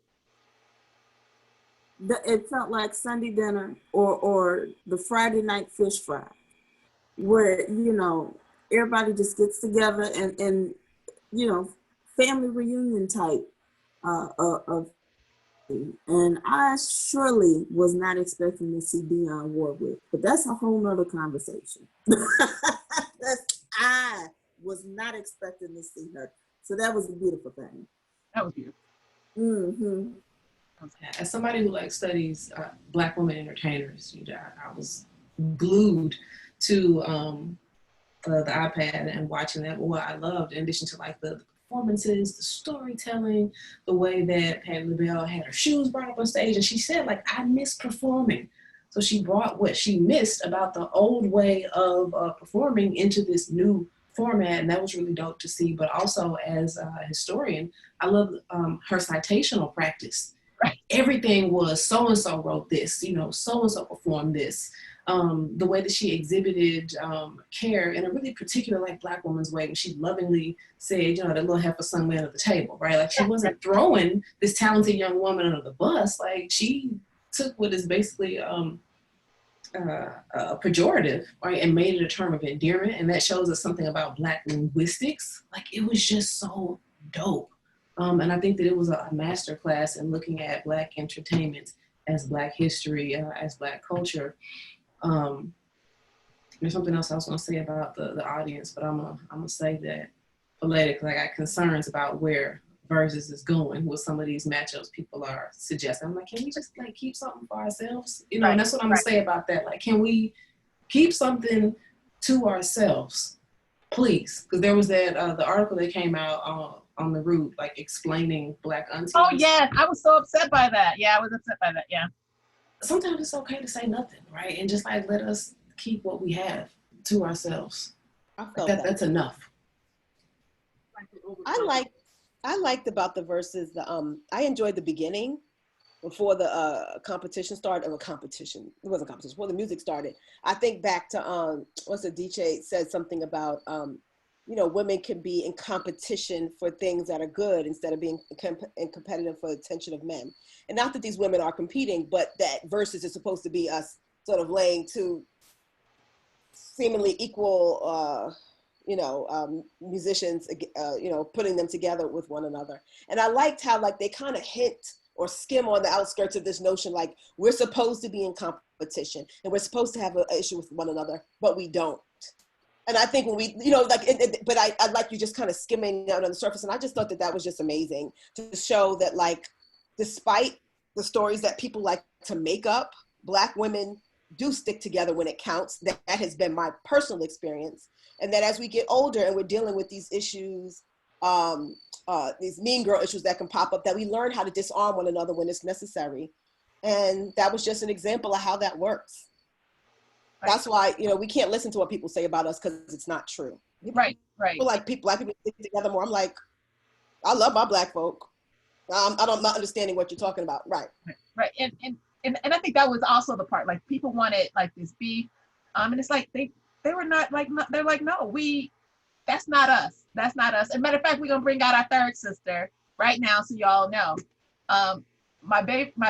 It felt like Sunday dinner or the Friday night fish fry, where, everybody just gets together and family reunion type of thing. And I surely was not expecting to see Dionne Warwick, but that's a whole nother conversation. I was not expecting to see her. So that was a beautiful thing. That was beautiful. Mm-hmm. As somebody who studies Black women entertainers, I was glued to the iPad and watching that. What I loved, in addition to the performances, the storytelling, the way that Patti LaBelle had her shoes brought up on stage, and she said, I miss performing. So she brought what she missed about the old way of performing into this new format, and that was really dope to see. But also, as a historian, I love her citational practice. Right. Everything was so-and-so wrote this, so-and-so performed this. The way that she exhibited care in a really particular Black woman's way, when she lovingly said, that little heifer sung man at the table, right? She wasn't throwing this talented young woman under the bus. She took what is basically a pejorative, right, and made it a term of endearment. And that shows us something about Black linguistics. It was just so dope. And I think that it was a master class in looking at Black entertainment as Black history, as Black culture. There's something else I was going to say about the audience, but I'm gonna say that for later, because I got concerns about where Versus is going with some of these matchups people are suggesting. I'm can we just keep something for ourselves? Right. And that's what I'm gonna say about that. Can we keep something to ourselves, please? Because there was that the article that came out on the Root, explaining Black aunties. Oh yes, I was so upset by that. Yeah, I was upset by that. Yeah. Sometimes it's okay to say nothing, right? And just let us keep what we have to ourselves. I felt that's enough. I liked about the Verses, I enjoyed the beginning before the competition started. It wasn't competition, before the music started. I think back to what's the DJ said something about women can be in competition for things that are good instead of being competitive for the attention of men. And not that these women are competing, but that Versus is supposed to be us sort of laying two seemingly equal musicians, putting them together with one another. And I liked how they kind of hint or skim on the outskirts of this notion, we're supposed to be in competition and we're supposed to have an issue with one another, but we don't. And I think when we, but I like you just kind of skimming out on the surface. And I just thought that was just amazing to show that despite the stories that people like to make up, Black women do stick together when it counts. That has been my personal experience. And that as we get older and we're dealing with these issues, these mean girl issues that can pop up, that we learn how to disarm one another when it's necessary. And that was just an example of how that works. That's why, we can't listen to what people say about us because it's not true. Right. People Black people stick together more. I'm I love my Black folk. I'm not understanding what you're talking about. Right. Right. And I think that was also the part, people wanted this beef. And it's they were not they're no, that's not us. That's not us. As a matter of fact, we're gonna bring out our third sister right now, so y'all know. My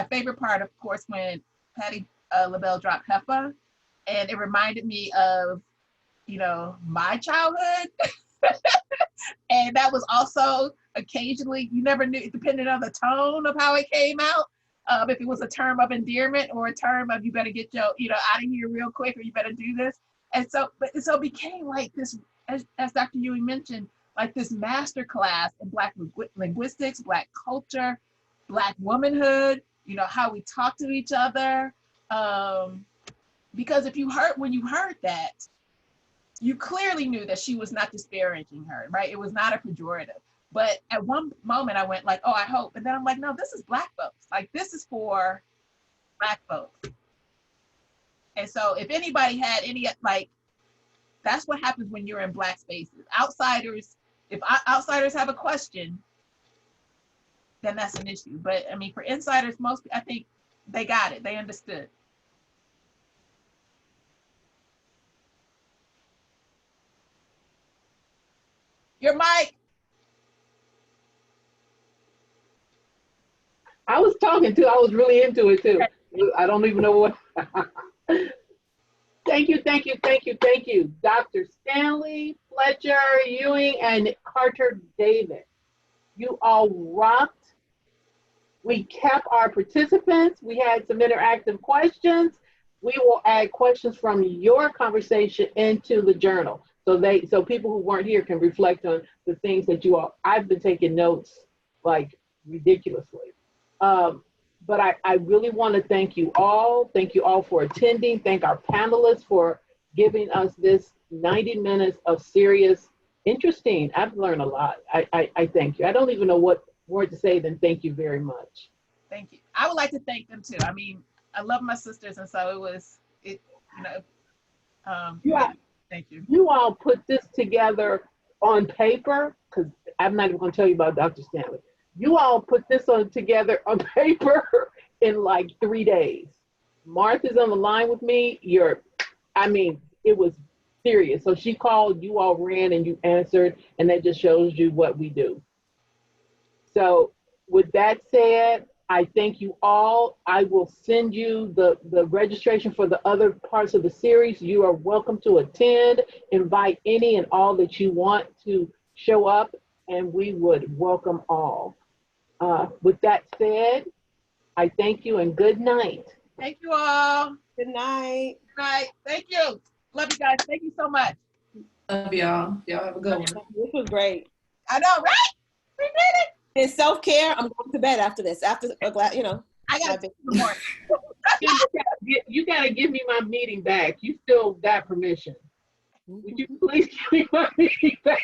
favorite part, of course, when Patti LaBelle dropped Heffa, And it reminded me of, you know, my childhood. And that was also occasionally, you never knew, depending on the tone of how it came out, if it was a term of endearment or a term of you better get your, you know, out of here real quick, or you better do this. And so, but so it became like this, as Dr. Ewing mentioned, like this master class in Black linguistics, Black culture, Black womanhood, you know, how we talk to each other. Because if you heard, when you heard that, you clearly knew that she was not disparaging her, right? It was not a pejorative. But at one moment I went like, oh, I hope. And then I'm like, no, this is Black folks. Like, this is for Black folks. And so if anybody had any, like, that's what happens when you're in Black spaces. Outsiders, if outsiders have a question, then that's an issue. But I mean, for insiders, most, I think they got it. They understood. Your mic. I was talking too. I was really into it too. I don't even know what. Thank you, thank you, thank you, thank you. Dr. Stanley, Fletcher, Ewing, and Carter David. You all rocked. We kept our participants. We had some interactive questions. We will add questions from your conversation into the journal. So people who weren't here can reflect on the things that you all, I've been taking notes like ridiculously. But I really want to thank you all. Thank you all for attending. Thank our panelists for giving us this 90 minutes of serious, interesting. I've learned a lot. I thank you. I don't even know what word to say than thank you very much. Thank you. I would like to thank them too. I mean, I love my sisters, and so you know, Yeah. Thank you. You all put this together on paper, because I'm not even going to tell you about Dr. Stanley. You all put this together on paper in like 3 days. Martha's on the line with me. It was serious. So she called, you all ran, and you answered, and that just shows you what we do. So with that said, I thank you all. I will send you the registration for the other parts of the series. You are welcome to attend. Invite any and all that you want to show up, and we would welcome all. With that said, I thank you and good night. Thank you all. Good night. Good night. Thank you. Love you guys. Thank you so much. Love y'all. Y'all have a good one. This was great. I know, right? We did it. And self-care, I'm going to bed after this. After a glass, you know. I got to in the morning. You got to give me my meeting back. You still got permission. Would you please give me my meeting back?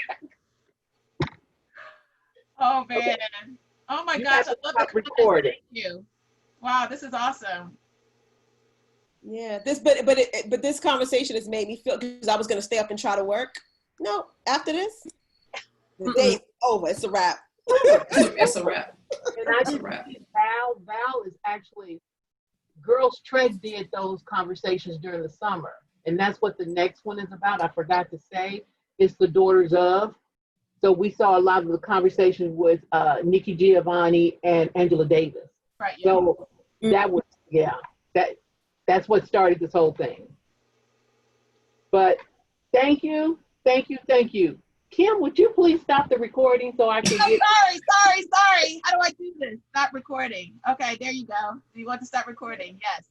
Oh, man. Okay. Oh, my gosh. I love the recording. Thank you. Wow, this is awesome. Yeah, but this conversation has made me feel, because I was going to stay up and try to work. No, after this, the day's over. It's a wrap. It's a wrap. And I just Val is actually, Girls Trek did those conversations during the summer. And that's what the next one is about. I forgot to say, it's the Daughters of. So we saw a lot of the conversations with Nikki Giovanni and Angela Davis. Right. Yeah. So that was, that's what started this whole thing. But thank you. Kim, would you please stop the recording so I can get... Sorry. How do I do this? Stop recording. Okay, there you go. Do you want to stop recording? Yes.